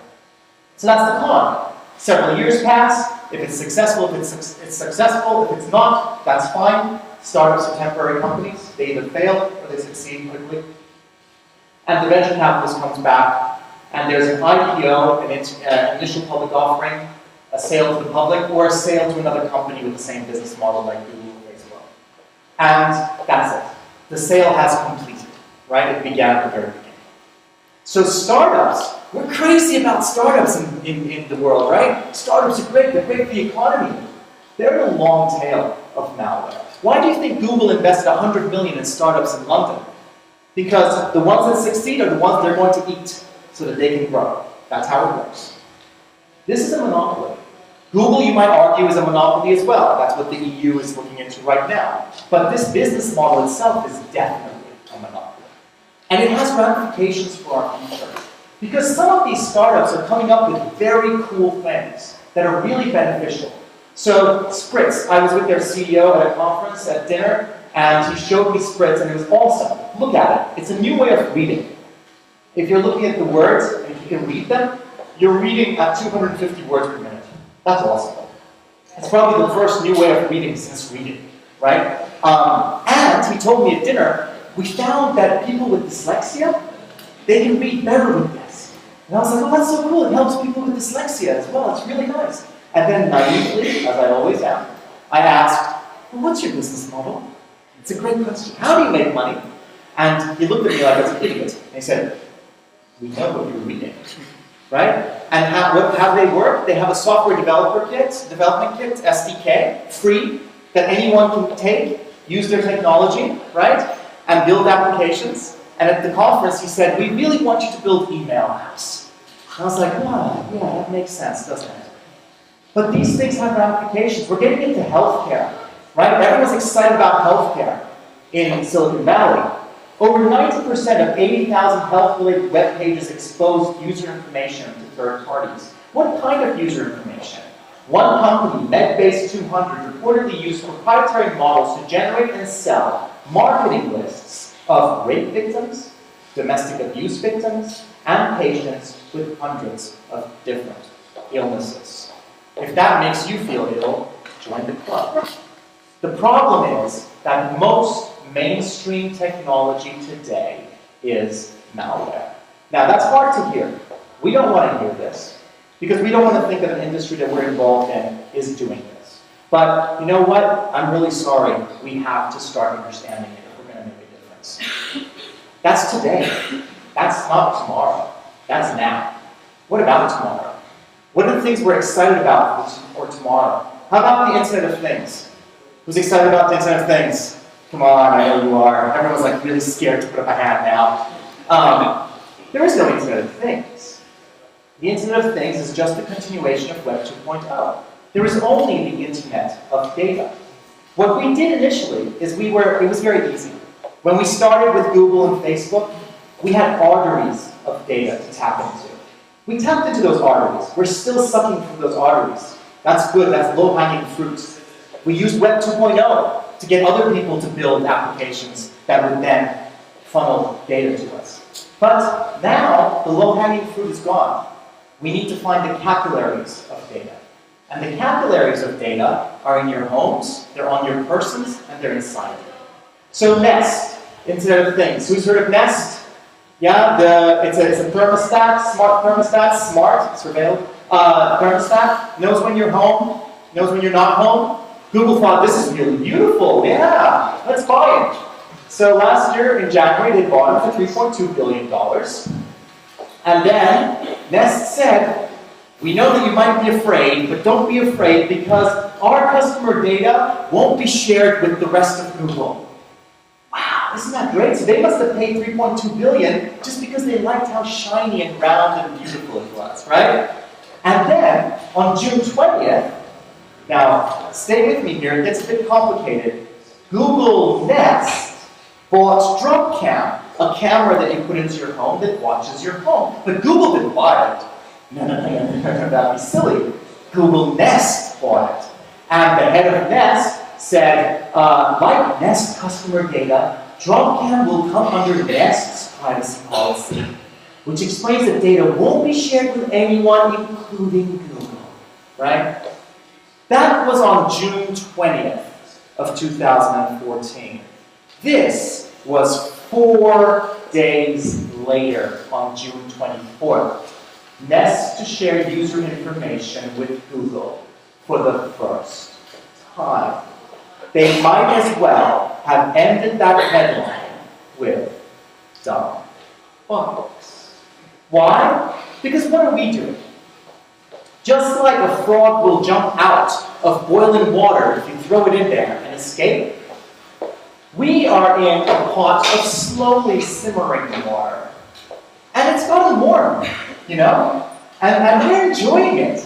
B: So that's the con. Several years pass. If it's successful, it's successful. If it's not, that's fine. Startups are temporary companies. They either fail or they succeed quickly. And the venture capitalist comes back, and there's an IPO, an initial public offering, a sale to the public, or a sale to another company with the same business model like Google or Facebook. And that's it. The sale has completed, right? It began at the very beginning. So startups, we're crazy about startups in the world, right? Startups are great, they're great for the economy. They're the long tail of malware. Why do you think Google invested 100 million in startups in London? Because the ones that succeed are the ones they're going to eat so that they can grow. That's how it works. This is a monopoly. Google, you might argue, is a monopoly as well. That's what the EU is looking into right now. But this business model itself is definitely a monopoly. And it has ramifications for our future. Because some of these startups are coming up with very cool things that are really beneficial. So Spritz, I was with their CEO at a conference at dinner, and he showed me Spritz, and it was awesome. Look at it. It's a new way of reading. If you're looking at the words, and if you can read them, you're reading at 250 words per minute. That's awesome. It's probably the first new way of reading since reading, right? And he told me at dinner, we found that people with dyslexia, they can read better with this. And I was like, oh, that's so cool. It helps people with dyslexia as well. It's really nice. And then naively, as I always am, I asked, well, what's your business model? It's a great question. How do you make money? And he looked at me like I was an idiot. And he said, we know what you're reading. Right? And how do they work? They have a software development kit, SDK, free, that anyone can take, use their technology, right? And build applications. And at the conference, he said, we really want you to build email apps. And I was like, wow, yeah, that makes sense, doesn't it? But these things have ramifications. We're getting into healthcare, right? Everyone's excited about healthcare in Silicon Valley. Over 90% of 80,000 health-related web pages expose user information to third parties. What kind of user information? One company, Medbase 200, reportedly used proprietary models to generate and sell marketing lists of rape victims, domestic abuse victims, and patients with hundreds of different illnesses. If that makes you feel ill, join the club. The problem is that most mainstream technology today is malware. Now that's hard to hear. We don't want to hear this because we don't want to think that an industry that we're involved in is doing this. But you know what? I'm really sorry. We have to start understanding it if we're going to make a difference. That's today. That's not tomorrow. That's now. What about tomorrow? What are the things we're excited about for tomorrow? How about the Internet of Things? Who's excited about the Internet of Things? Come on, I know you are. Everyone's like really scared to put up a hand now. There is no Internet of Things. The Internet of Things is just a continuation of Web 2.0. There is only the Internet of data. What we did initially is it was very easy. When we started with Google and Facebook, we had arteries of data to tap into. We tapped into those arteries. We're still sucking from those arteries. That's good, that's low-hanging fruit. We used Web 2.0 to get other people to build applications that would then funnel data to us. But now, the low-hanging fruit is gone. We need to find the capillaries of data. And the capillaries of data are in your homes, they're on your persons, and they're inside you. So Nest, Internet of Things. Who's heard of Nest? Yeah, it's a thermostat, smart thermostat, surveilled thermostat, knows when you're home, knows when you're not home. Google thought, this is really beautiful, yeah, let's buy it. So last year in January, they bought it for $3.2 billion. And then Nest said, we know that you might be afraid, but don't be afraid because our customer data won't be shared with the rest of Google. Wow, isn't that great? So they must have paid $3.2 billion just because they liked how shiny and round and beautiful it was, right? And then on June 20th, now stay with me here, it gets a bit complicated. Google Nest bought DropCam, a camera that you put into your home that watches your home. But Google didn't buy it. No, that'd be silly. Google Nest bought it. And the head of Nest said, like Nest customer data, DropCam will come under Nest's privacy policy, which explains that data won't be shared with anyone, including Google, right? That was on June 20th of 2014. This was 4 days later, on June 24th. Nest to share user information with Google for the first time. They might as well have ended that headline with dumb bugs. Why? Because what are we doing? Just like a frog will jump out of boiling water if you throw it in there and escape, we are in a pot of slowly simmering water. And it's gotten warm, you know? And we're enjoying it.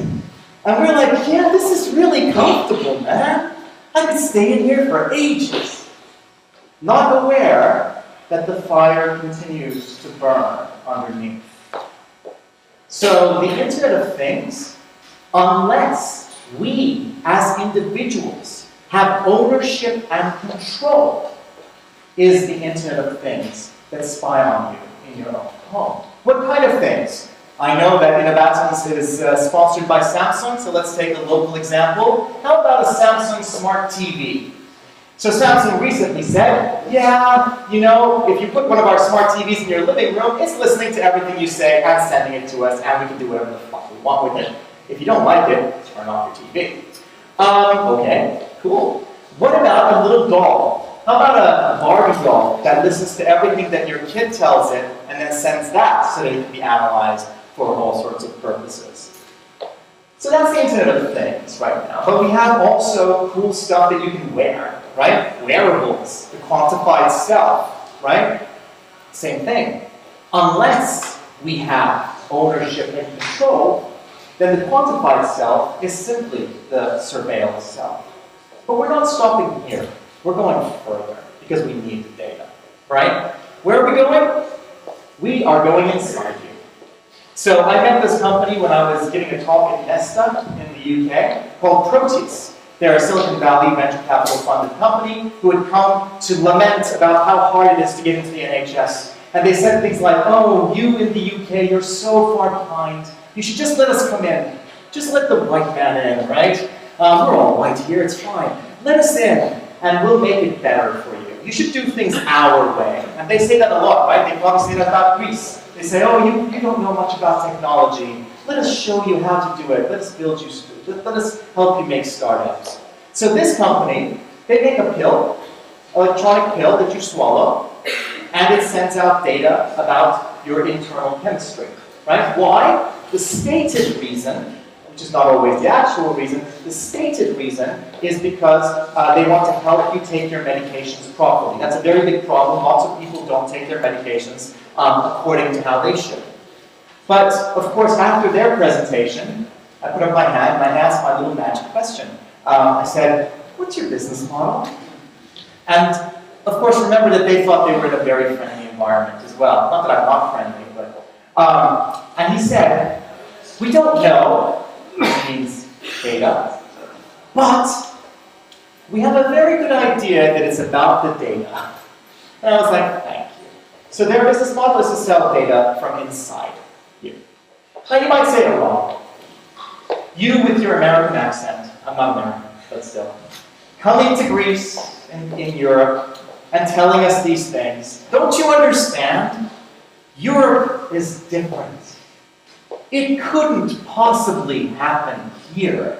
B: And we're like, yeah, this is really comfortable, man. I could stay in here for ages. Not aware that the fire continues to burn underneath. So the Internet of Things, unless we as individuals have ownership and control, is the Internet of Things that spy on you in your own home. What kind of things? I know that Innovatons is sponsored by Samsung, so let's take a local example. How about a Samsung Smart TV? So Samsung recently said, yeah, you know, if you put one of our smart TVs in your living room, it's listening to everything you say and sending it to us, and we can do whatever the fuck we want with it. If you don't like it, turn off your TV. Okay, cool. What about a little doll? How about a Barbie doll that listens to everything that your kid tells it and then sends that so that it can be analyzed for all sorts of purposes? So that's the Internet of Things right now. But we have also cool stuff that you can wear, right? Wearables, the quantified self, right? Same thing. Unless we have ownership and control, then the quantified self is simply the surveilled self. But we're not stopping here. We're going further because we need the data, right? Where are we going? We are going inside you. So I met this company when I was giving a talk in Nesta in the UK called Proteus. They're a Silicon Valley venture capital funded company who had come to lament about how hard it is to get into the NHS. And they said things like, oh, you in the UK, you're so far behind. You should just let us come in. Just let the white man in, right? We're all white here, it's fine. Let us in, and we'll make it better for you. You should do things our way. And they say that a lot, right? They probably say that about Greece. They say, oh, you don't know much about technology. Let us show you how to do it. Let us build you, let us help you make startups. So this company, they make a pill, electronic pill that you swallow, and it sends out data about your internal chemistry, right? Why? The stated reason, which is not always the actual reason, the stated reason is because they want to help you take your medications properly. That's a very big problem. Lots of people don't take their medications according to how they should. But, of course, after their presentation, I put up my hand and I asked my little magic question. I said, what's your business model? And, of course, remember that they thought they were in a very friendly environment as well. Not that I'm not friendly, but... and he said, we don't know, which means data, but we have a very good idea that it's about the data. And I was like, thank you. So their business model is to sell data from inside you. Now you might say it wrong. You with your American accent, I'm not American, but still, coming to Greece in Europe and telling us these things, don't you understand? Europe is different. It couldn't possibly happen here,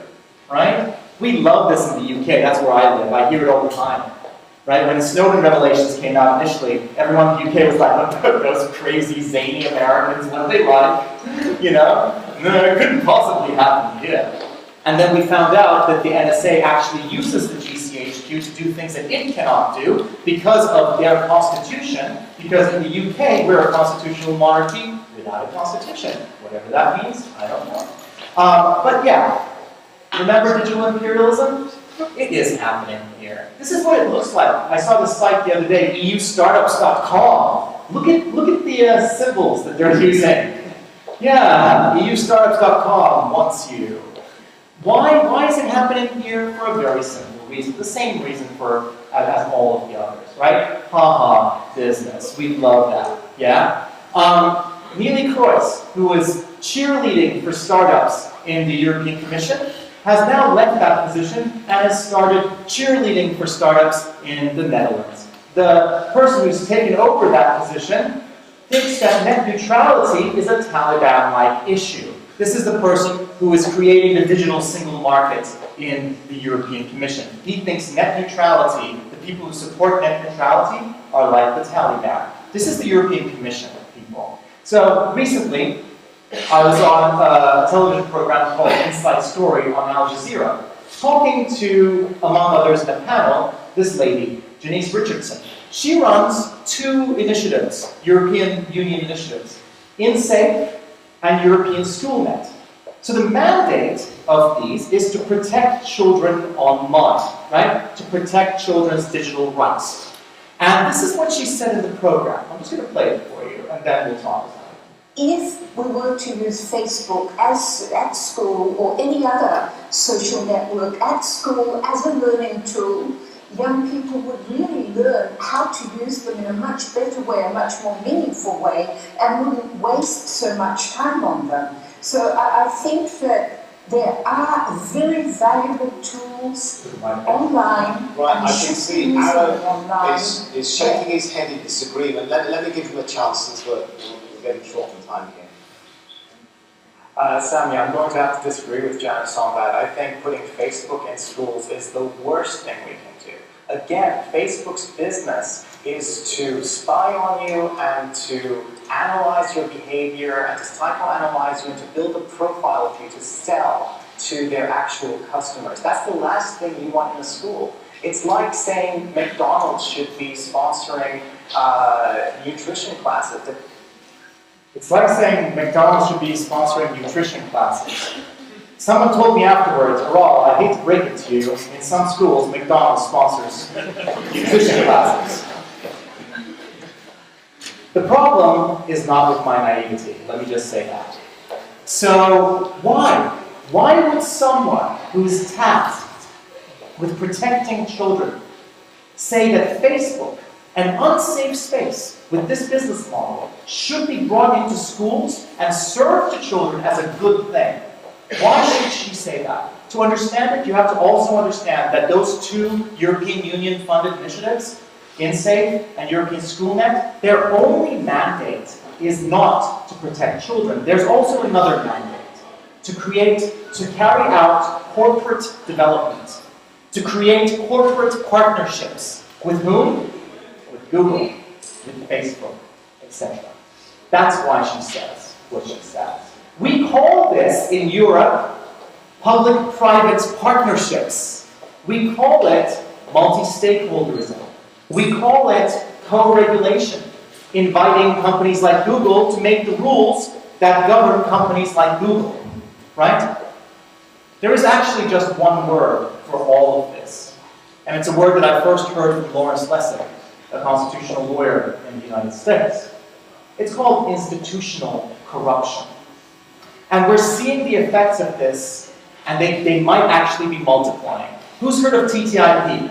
B: right? We love this in the UK, that's where I live, I hear it all the time. Right? When the Snowden revelations came out initially, everyone in the UK was like, look, those crazy, zany Americans, what do they like? You know? No, it couldn't possibly happen here. And then we found out that the NSA actually uses the GCHQ to do things that it cannot do because of their constitution, because in the UK, we're a constitutional monarchy without a constitution. Whatever that means, I don't know. But yeah, remember digital imperialism? It is happening here. This is what it looks like. I saw this site the other day, eustartups.com. Look at the symbols that they're using. Yeah, eustartups.com wants you. Why is it happening here? For a very simple reason. The same reason for as all of the others, right? Haha, business. We love that. Yeah? Neelie Kroes, who was cheerleading for startups in the European Commission, has now left that position and has started cheerleading for startups in the Netherlands. The person who's taken over that position thinks that net neutrality is a Taliban-like issue. This is the person who is creating the digital single market in the European Commission. He thinks net neutrality, the people who support net neutrality, are like the Taliban. This is the European Commission, people. So recently, I was on a television program called Inside Story on Al Jazeera, talking to, among others in a panel, this lady, Janice Richardson. She runs two initiatives, European Union initiatives, InSafe and European SchoolNet. So the mandate of these is to protect children online, right? To protect children's digital rights. And this is what she said in the program. I'm just going to play it for you, and then we'll talk about it.
D: If we were to use Facebook at school or any other social network at school as a learning tool, young people would really learn how to use them in a much better way, a much more meaningful way, and wouldn't waste so much time on them. So I think that there are very valuable tools online.
E: Right, I can see Aral
D: online.
E: is shaking his head in disagreement. Let me give him a chance since we're getting short on time here.
F: Sammy, I'm going to have to disagree with Janice on that. I think putting Facebook in schools is the worst thing we can do. Again, Facebook's business is to spy on you and to analyze your behavior and to psychoanalyze you and to build a profile of you to sell to their actual customers. That's the last thing you want in a school. It's like saying McDonald's should be sponsoring nutrition classes.
B: It's like saying McDonald's should be sponsoring nutrition classes. Someone told me afterwards, Aral, I hate to break it to you, in some schools, McDonald's sponsors nutrition classes. The problem is not with my naivety, let me just say that. So, why? Why would someone who's tasked with protecting children, say that Facebook, an unsafe space with this business model, should be brought into schools and served to children as a good thing. Why should she say that? To understand it, you have to also understand that those two European Union funded initiatives, InSafe and European SchoolNet, their only mandate is not to protect children. There's also another mandate, to carry out corporate development, to create corporate partnerships. With whom? With Google, with Facebook, etc. That's why she says what she says. We call this in Europe public-private partnerships. We call it multi-stakeholderism. We call it co-regulation, inviting companies like Google to make the rules that govern companies like Google, right? There is actually just one word for all of this, and it's a word that I first heard from Lawrence Lessig, a constitutional lawyer in the United States. It's called institutional corruption. And we're seeing the effects of this, and they might actually be multiplying. Who's heard of TTIP?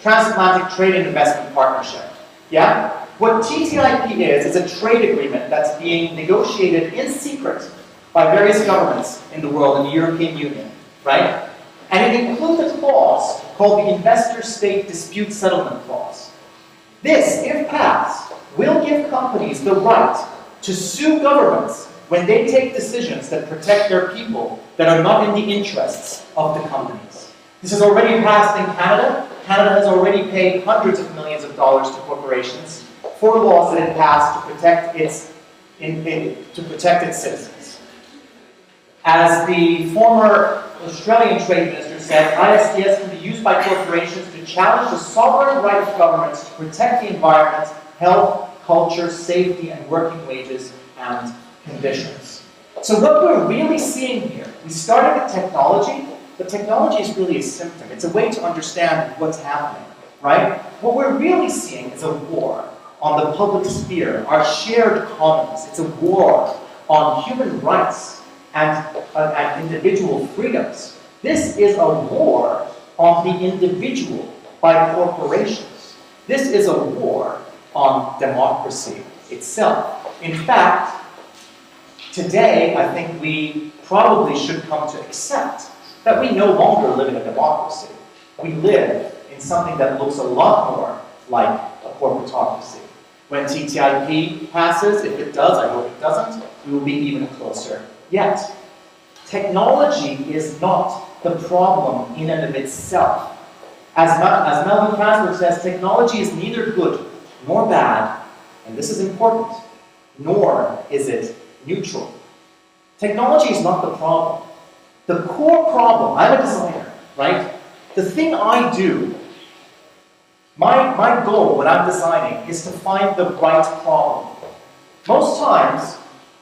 B: Transatlantic Trade and Investment Partnership. Yeah? What TTIP is a trade agreement that's being negotiated in secret by various governments in the world, in the European Union, right? And it includes a clause called the Investor-State Dispute Settlement Clause. This, if passed, will give companies the right to sue governments when they take decisions that protect their people that are not in the interests of the companies. This has already passed in Canada. Canada has already paid hundreds of millions of dollars to corporations for laws that it passed to protect its citizens. As the former Australian Trade Minister said, ISDS can be used by corporations to challenge the sovereign right of governments to protect the environment, health, culture, safety, and working wages and conditions. So what we're really seeing here, we started with technology, but technology is really a symptom. It's a way to understand what's happening, right? What we're really seeing is a war on the public sphere, our shared commons. It's a war on human rights and individual freedoms. This is a war on the individual by corporations. This is a war on democracy itself. In fact, today, I think we probably should come to accept that we no longer live in a democracy. We live in something that looks a lot more like a corporatocracy. When TTIP passes, if it does, I hope it doesn't, we will be even closer yet. Technology is not the problem in and of itself. As Melvin Casper says, technology is neither good nor bad, and this is important, nor is it neutral. Technology is not the problem. The core problem, I'm a designer, right? The thing I do, my goal when I'm designing is to find the right problem. Most times,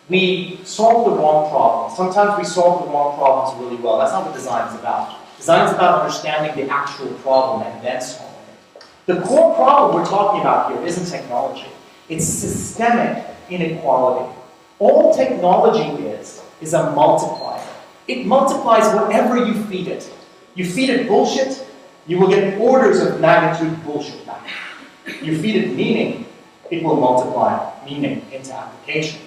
B: we solve the wrong problem. Sometimes we solve the wrong problems really well. That's not what design is about. Design is about understanding the actual problem and then solving it. The core problem we're talking about here isn't technology. It's systemic inequality. All technology is a multiplier. It multiplies whatever you feed it. You feed it bullshit, you will get orders of magnitude bullshit back. You feed it meaning, it will multiply meaning into application.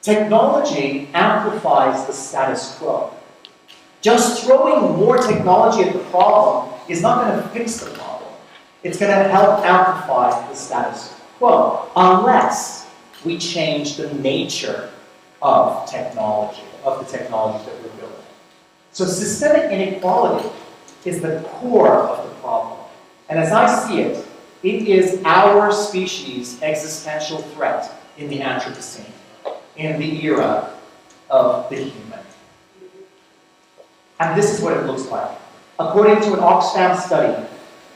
B: Technology amplifies the status quo. Just throwing more technology at the problem is not going to fix the problem. It's going to help amplify the status quo, unless we change the nature of technology, of the technology that we're building. So systemic inequality is the core of the problem. And as I see it, it is our species' existential threat in the Anthropocene, in the era of the human. And this is what it looks like. According to an Oxfam study,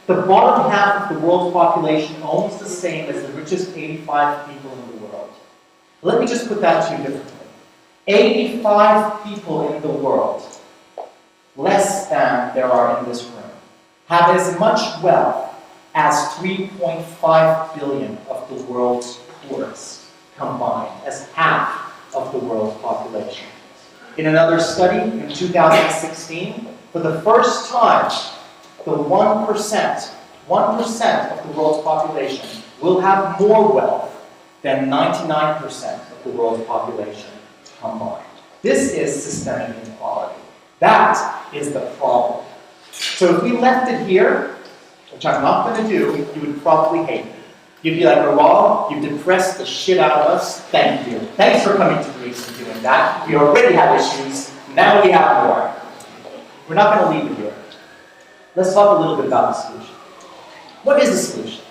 B: the bottom half of the world's population owns the same as the richest 85 people in the world. Let me just put that to you differently. 85 people in the world, less than there are in this room, have as much wealth as 3.5 billion of the world's poorest combined, as half of the world's population. In another study in 2016, for the first time, the 1% of the world's population will have more wealth than 99% of the world's population combined. This is systemic inequality. That is the problem. So if we left it here, which I'm not going to do, you would probably hate me. You'd be like, Aral, you depressed the shit out of us. Thank you. Thanks for coming to Greece and doing that. We already have issues. Now we have more. We're not going to leave it here. Let's talk a little bit about the solution. What is the solution?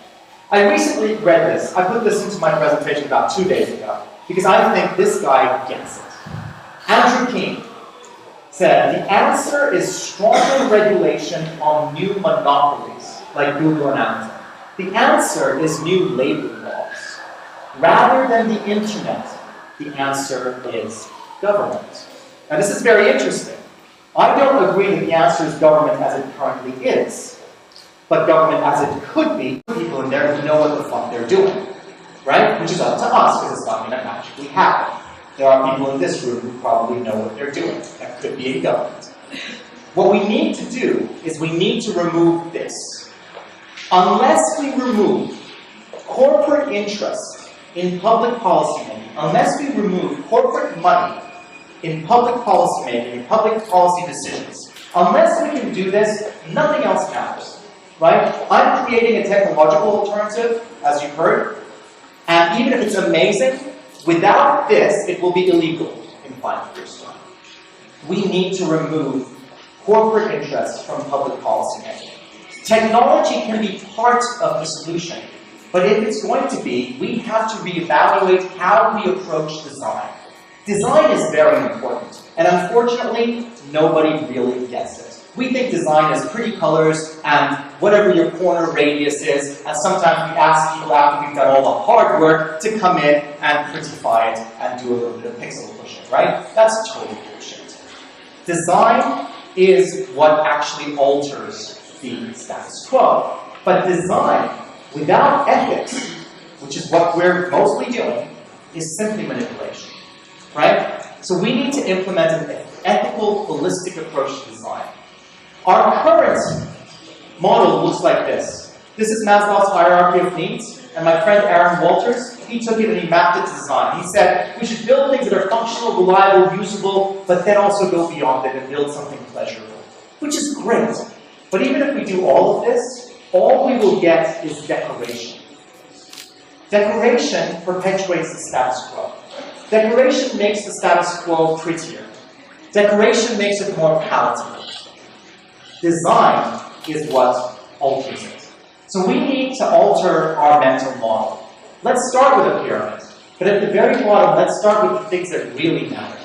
B: I recently read this. I put this into my presentation about 2 days ago because I think this guy gets it. Andrew King said, the answer is stronger regulation on new monopolies like Google and Amazon. The answer is new labor laws. Rather than the internet, the answer is government. Now this is very interesting. I don't agree that the answer is government as it currently is, but government as it could be, people in there who know what the fuck they're doing, right? Which is up to us, because it's not going to magically happen. There are people in this room who probably know what they're doing. That could be in government. What we need to do is we need to remove this. Unless we remove corporate interest in public policy making, unless we remove corporate money in public policy making, in public policy decisions, unless we can do this, nothing else matters, right? I'm creating a technological alternative, as you've heard, and even if it's amazing, without this, it will be illegal in 5 years' time. We need to remove corporate interest from public policy making. Technology can be part of the solution, but if it's going to be, we have to reevaluate how we approach design. Design is very important, and unfortunately, nobody really gets it. We think design is pretty colors and whatever your corner radius is, and sometimes we ask people after we've done all the hard work to come in and prettify it and do a little bit of pixel pushing, right? That's total bullshit. Design is what actually alters the status quo. But design without ethics, which is what we're mostly doing, is simply manipulation, right? So we need to implement an ethical, holistic approach to design. Our current model looks like this. This is Maslow's hierarchy of needs, and my friend Aaron Walters, he took it and he mapped it to design. He said, we should build things that are functional, reliable, usable, but then also go beyond it and build something pleasurable, which is great. But even if we do all of this, all we will get is decoration. Decoration perpetuates the status quo. Decoration makes the status quo prettier. Decoration makes it more palatable. Design is what alters it. So we need to alter our mental model. Let's start with a pyramid. But at the very bottom, let's start with the things that really matter.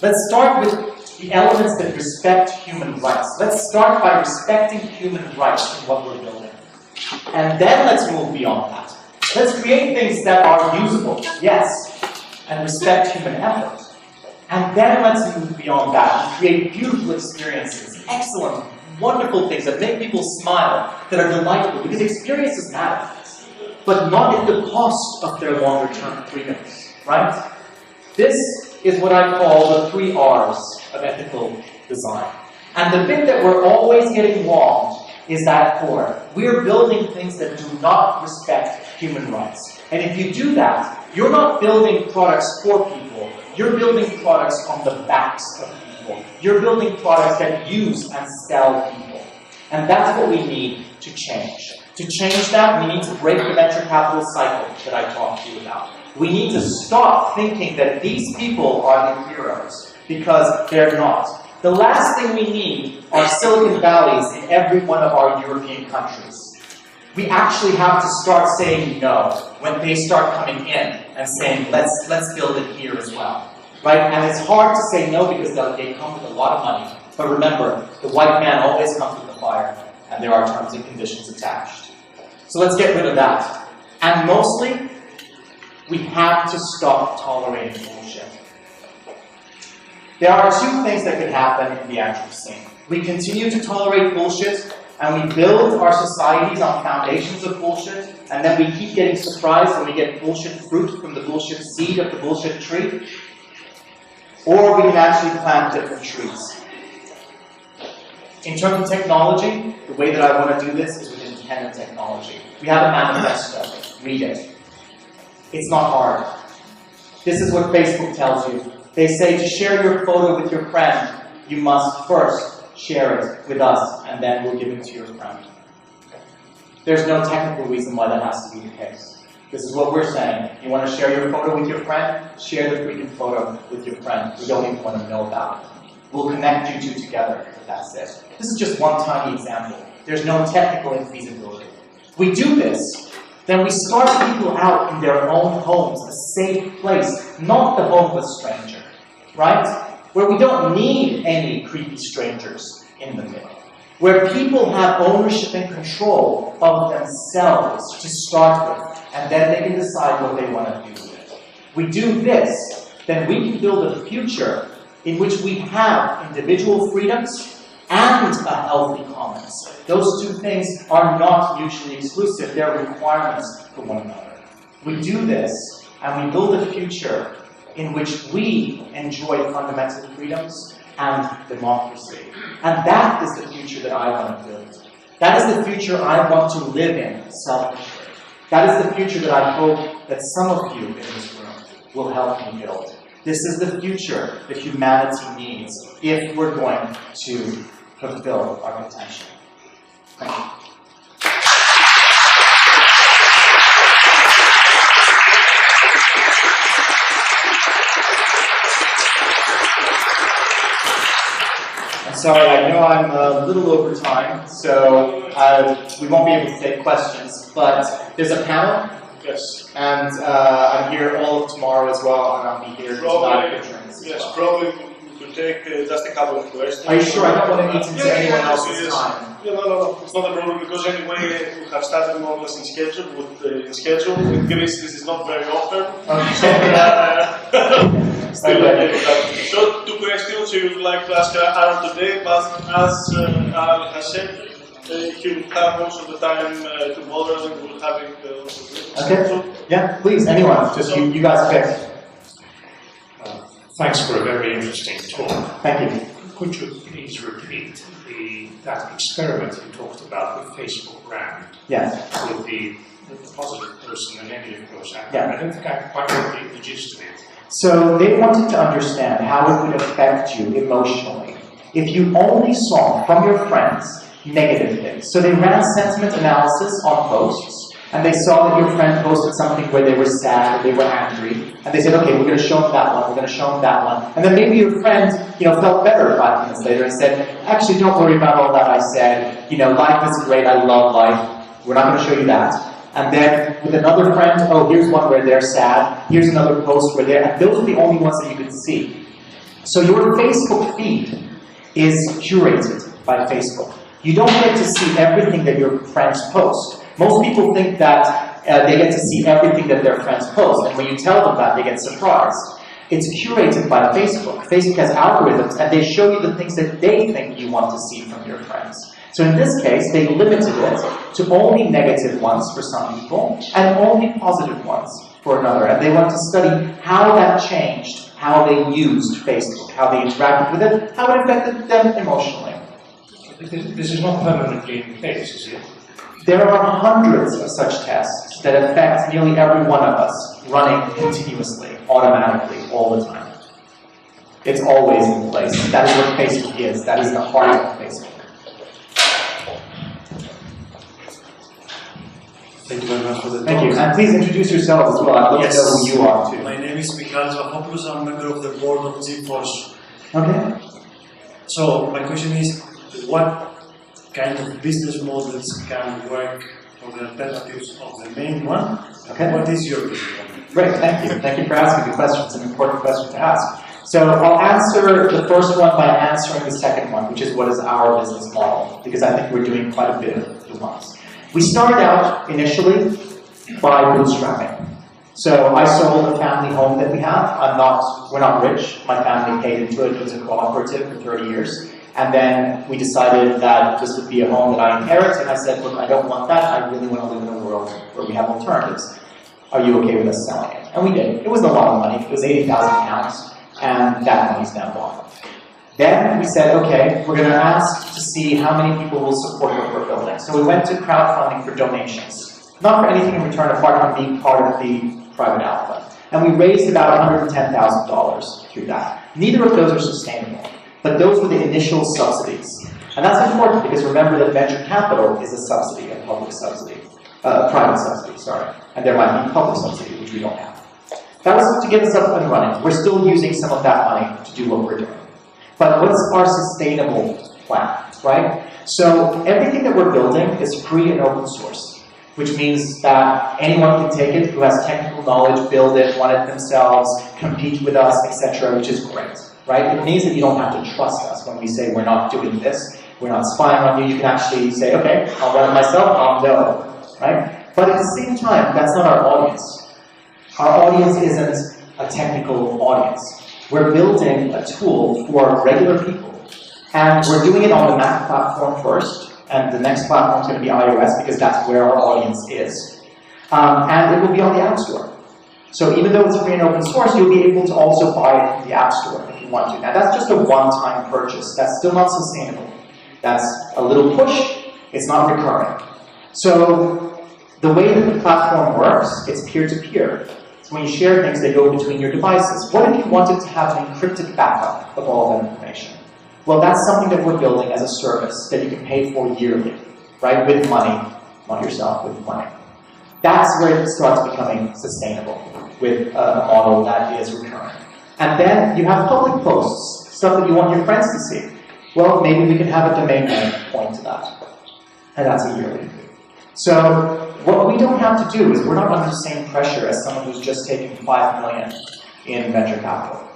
B: Let's start with the elements that respect human rights. Let's start by respecting human rights in what we're building. And then let's move beyond that. Let's create things that are usable, yes, and respect human effort. And then let's move beyond that and create beautiful experiences, excellent, wonderful things that make people smile, that are delightful, because experiences matter, but not at the cost of their longer-term freedoms, right? This is what I call the 3 R's of ethical design. And the bit that we're always getting wrong is that core. We're building things that do not respect human rights. And if you do that, you're not building products for people. You're building products on the backs of people. You're building products that use and sell people. And that's what we need to change. To change that, we need to break the venture capital cycle that I talked to you about. We need to stop thinking that these people are the heroes, because they're not. The last thing we need are Silicon Valleys in every one of our European countries. We actually have to start saying no when they start coming in and saying, let's build it here as well. Right? And it's hard to say no because they come with a lot of money. But remember, the white man always comes with the fire, and there are terms and conditions attached. So let's get rid of that. And mostly, we have to stop tolerating bullshit. There are 2 things that could happen in the Anthropocene. We continue to tolerate bullshit, and we build our societies on foundations of bullshit, and then we keep getting surprised when we get bullshit fruit from the bullshit seed of the bullshit tree. Or we can actually plant different trees. In terms of technology, the way that I want to do this is with independent technology. We have a manifesto. Read it. It's not hard. This is what Facebook tells you. They say to share your photo with your friend, you must first share it with us, and then we'll give it to your friend. There's no technical reason why that has to be the case. This is what we're saying. You want to share your photo with your friend? Share the freaking photo with your friend. We don't even want to know about it. We'll connect you two together. That's it. This is just one tiny example. There's no technical infeasibility. We do this, then we start people out in their own homes, a safe place, not the home of a stranger, right? Where we don't need any creepy strangers in the middle. Where people have ownership and control of themselves to start with, and then they can decide what they want to do with it. We do this, then we can build a future in which we have individual freedoms and a healthy commons. Those two things are not mutually exclusive, they're requirements for one another. We do this, and we build a future in which we enjoy fundamental freedoms and democracy. And that is the future that I want to build. That is the future I want to live in selfishly. That is the future that I hope that some of you in this room will help me build. This is the future that humanity needs if we're going to fulfill our potential. Thank you. I'm sorry, I know I'm a little over time, so we won't be able to take questions, but there's a panel.
G: Yes.
B: And I'm here all of tomorrow as well, and I'll be here tonight.
G: Yes, probably we could take just a couple of questions.
B: Are you sure? I don't want to eat into anyone else's time.
G: Yeah, no, it's not a problem, because anyway we have started more or less in schedule. In Greece this is not very often. So 2 questions you would like to ask Aral today, but as Aral has said, he will have also the time tomorrow, and we'll have it also.
B: Okay. So, yeah, please, anyone. Just you guys pick.
H: Thanks for a very interesting talk.
B: Thank you.
H: Could you please repeat that experiment you talked about with Facebook ran?
B: Yes.
H: With the positive person and the negative person.
B: Yeah.
H: I don't think I quite got the gist of it.
B: So they wanted to understand how it would affect you emotionally if you only saw from your friends negative things. So they ran sentiment analysis on posts, and they saw that your friend posted something where they were sad or they were angry, and they said, okay, we're going to show them that one, we're going to show them that one, and then maybe your friend, felt better 5 minutes later and said, actually, don't worry about all that I said, life is great, I love life, we're not going to show you that. And then with another friend, oh, here's one where they're sad, here's another post where they're, and those are the only ones that you can see. So your Facebook feed is curated by Facebook. You don't get to see everything that your friends post. Most people think that they get to see everything that their friends post, and when you tell them that, they get surprised. It's curated by Facebook. Facebook has algorithms, and they show you the things that they think you want to see from your friends. So in this case, they limited it to only negative ones for some people, and only positive ones for another. And they want to study how that changed, how they used Facebook, how they interacted with it, how it affected them emotionally.
H: This is not permanently in place, is it?
B: There are hundreds of such tests that affect nearly every one of us, running continuously, automatically, all the time. It's always in place. That is what Facebook is. That is the heart of Facebook.
I: Thank you very much for the talk.
B: Thank you. And please introduce yourself as well. I'd love to know who you are, too.
I: My name is Mikhail Zahopoulos. I'm a member of the board of GeForce.
B: Okay.
I: So, my question is, what kind of business models can work for the alternatives of the main one?
B: Okay.
I: What is your business model?
B: Great, thank you. Thank you for asking the question. It's an important question to ask. So I'll answer the first one by answering the second one, which is what is our business model, because I think we're doing quite a bit of the ones. We started out initially by bootstrapping. So I sold a family home that we have. We're not rich. My family paid into it. It was a cooperative for 30 years. And then we decided that this would be a home that I inherit, and I said, look, I don't want that. I really want to live in a world where we have alternatives. Are you okay with us selling it? And we did. It was a lot of money. It was 80,000 pounds, and that money's now gone. Then we said, okay, we're going to ask to see how many people will support what we're building. So we went to crowdfunding for donations, not for anything in return apart from being part of the private alpha. And we raised about $110,000 through that. Neither of those are sustainable, but those were the initial subsidies. And that's important because remember that venture capital is a subsidy, a public subsidy, private subsidy, sorry. And there might be public subsidy, which we don't have. That was to get us up and running. We're still using some of that money to do what we're doing. But what's our sustainable plan, right? So everything that we're building is free and open source, which means that anyone can take it who has technical knowledge, build it, run it themselves, compete with us, etc., which is great, right? It means that you don't have to trust us when we say we're not doing this, we're not spying on you. You can actually say, okay, I'll run it myself, I'll know, right? But at the same time, that's not our audience. Our audience isn't a technical audience. We're building a tool for regular people. And we're doing it on the Mac platform first, and the next platform is going to be iOS because that's where our audience is. And it will be on the App Store. So even though it's free and open source, you'll be able to also buy it in the App Store if you want to. Now that's just a one-time purchase. That's still not sustainable. That's a little push. It's not recurring. So the way that the platform works, it's peer-to-peer. So when you share things, they go between your devices. What if you wanted to have an encrypted backup of all that information? Well, that's something that we're building as a service that you can pay for yearly, right? With money, not yourself, with money. That's where it starts becoming sustainable with a model that is recurring. And then you have public posts, stuff that you want your friends to see. Well, maybe we can have a domain name point to that. And that's a yearly fee. So what we don't have to do is we're not under the same pressure as someone who's just taking $5 million in venture capital.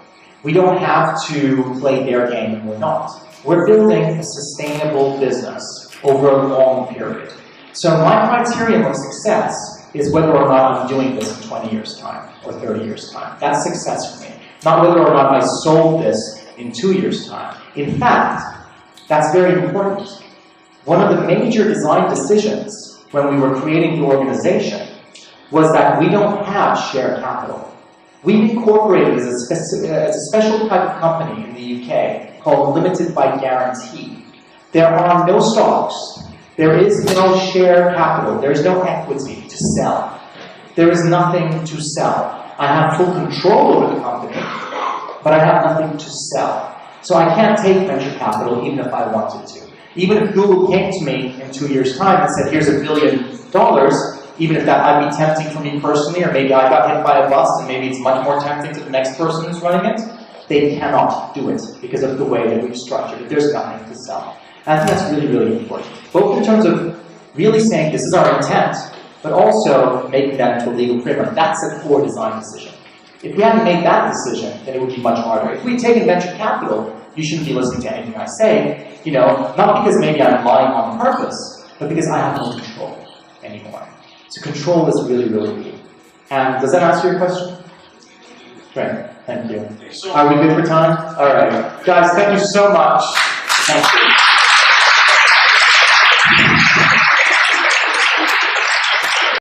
B: We don't have to play their game, and we're not. We're building a sustainable business over a long period. So my criterion of success is whether or not I'm doing this in 20 years' time or 30 years' time. That's success for me. Not whether or not I sold this in 2 years' time. In fact, that's very important. One of the major design decisions when we were creating the organization was that we don't have share capital. We've incorporated as a special type of company in the UK called limited by guarantee. There are no stocks. There is no share capital. There is no equity to sell. There is nothing to sell. I have full control over the company, but I have nothing to sell. So I can't take venture capital even if I wanted to. Even if Google came to me in 2 years' time and said, here's $1 billion, even if that might be tempting for me personally, or maybe I got hit by a bus and maybe it's much more tempting to the next person who's running it, they cannot do it because of the way that we've structured it. There's nothing to sell. And I think that's really, really important. Both in terms of really saying this is our intent, but also making that into a legal framework. That's a core design decision. If we hadn't made that decision, then it would be much harder. If we'd taken venture capital, you shouldn't be listening to anything I say, not because maybe I'm lying on purpose, but because I have no control anymore. So control is really, really key. And does that answer your question? Great, thank you. Are we good for time? All right. Guys, thank you so much. Thank you.